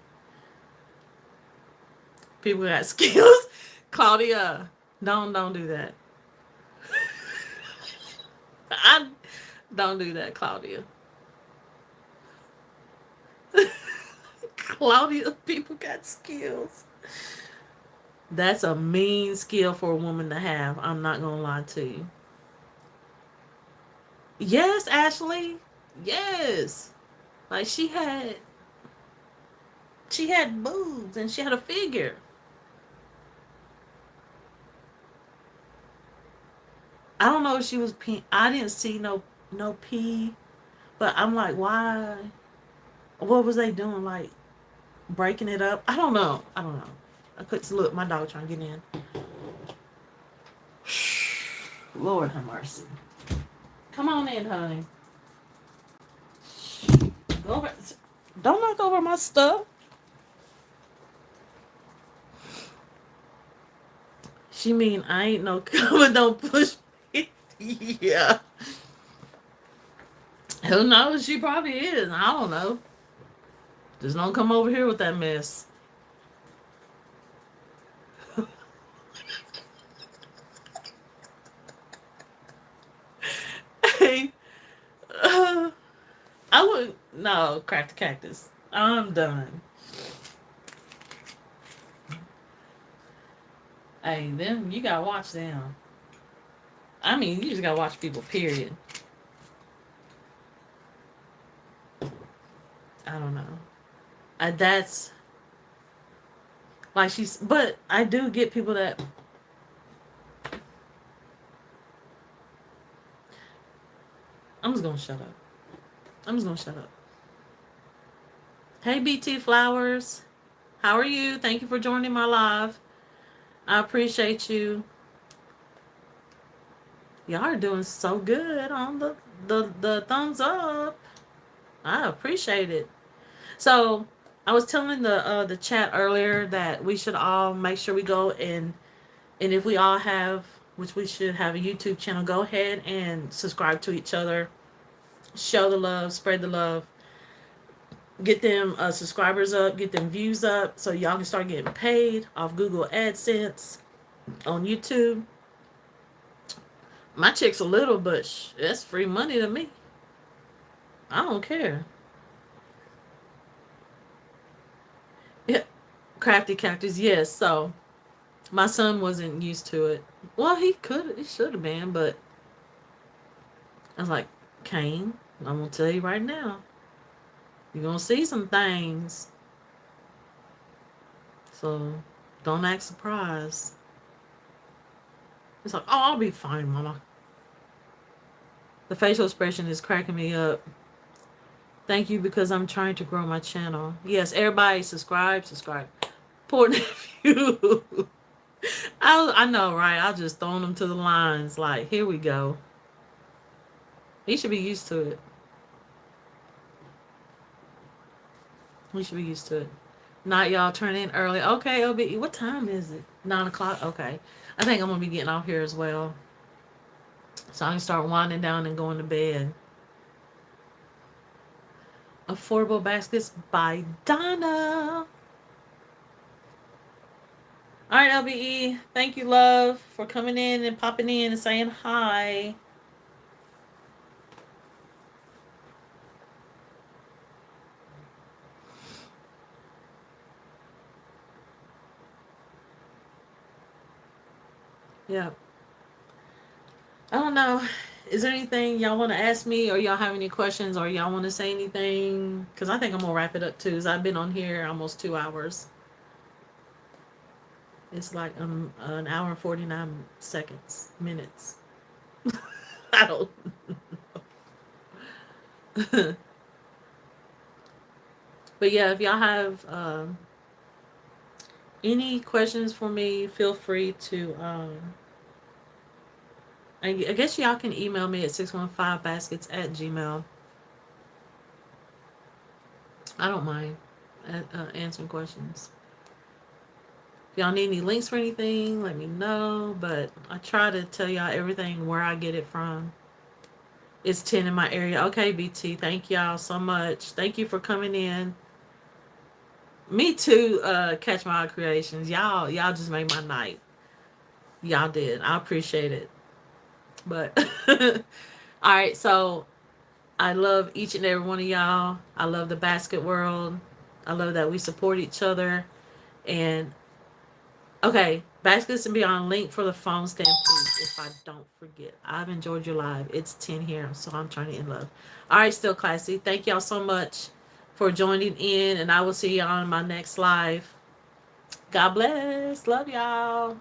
people got skills. Claudia, don't do that. I don't do that, Claudia. Claudia, people got skills. That's a mean skill for a woman to have. I'm not gonna lie to you. Yes, Ashley. Yes. Like she had. She had boobs and she had a figure. I don't know if she was pee. I didn't see no pee, but I'm like, why? What was they doing? Like breaking it up? I don't know. I don't know. I couldn't look. My dog trying to get in. Lord have mercy. Come on in, honey. Go over. Don't knock over my stuff. She mean I ain't no cover. Don't push me. Yeah. Who knows? She probably is. I don't know. Just don't come over here with that mess. Hey, I would no crack the cactus. I'm done. Hey, them you gotta watch them. I mean, you just gotta watch people. Period. I don't know. That's like she's. But I do get people that. I'm just gonna shut up. I'm just gonna shut up. Hey, BT Flowers. How are you? Thank you for joining my live. I appreciate you. Y'all are doing so good on the thumbs up. I appreciate it. So I was telling the chat earlier that we should all make sure we go and if we all have, which we should have a YouTube channel, go ahead and subscribe to each other, show the love, spread the love, get them subscribers up, get them views up, so y'all can start getting paid off Google AdSense on YouTube. My check's a little, but that's free money to me. I don't care. Yeah, crafty cactus. Yes. So my son wasn't used to it. Well, he should have been, but I was like, Kane, I'm gonna tell you right now, you're gonna see some things. So don't act surprised. It's like, oh, I'll be fine, mama. The facial expression is cracking me up. Thank you because I'm trying to grow my channel. Yes, everybody subscribe. Poor nephew. I know, right? I'll just throw him to the lines. Like, here we go. He should be used to it. We should be used to it. Not y'all turn in early. Okay, LB. What time is it? 9 o'clock? Okay. I think I'm going to be getting off here as well. So I can start winding down and going to bed. Affordable Baskets by Donna. All right, LBE. Thank you, love, for coming in and popping in and saying hi. Yeah. I don't know. Is there anything y'all want to ask me, or y'all have any questions, or y'all want to say anything? Because I think I'm going to wrap it up too, because I've been on here almost 2 hours. It's like an hour and 49 minutes. I don't know. But yeah, if y'all have any questions for me, feel free to I guess y'all can email me at 615baskets@gmail. I don't mind answering questions. If y'all need any links for anything, let me know. But I try to tell y'all everything where I get it from. It's 10 in my area. Okay, BT. Thank y'all so much. Thank you for coming in. Me too, Catch My Creations. Y'all just made my night. Y'all did. I appreciate it. But all right, so I love each and every one of y'all. I love the basket world. I love that we support each other. And okay, Baskets and Beyond, link for the phone stand, please, if I don't forget. I've enjoyed your live. It's 10 here, so I'm trying to end love. All right, Still Classy. Thank y'all so much. for joining in, and I will see y'all on my next live. God bless. Love y'all.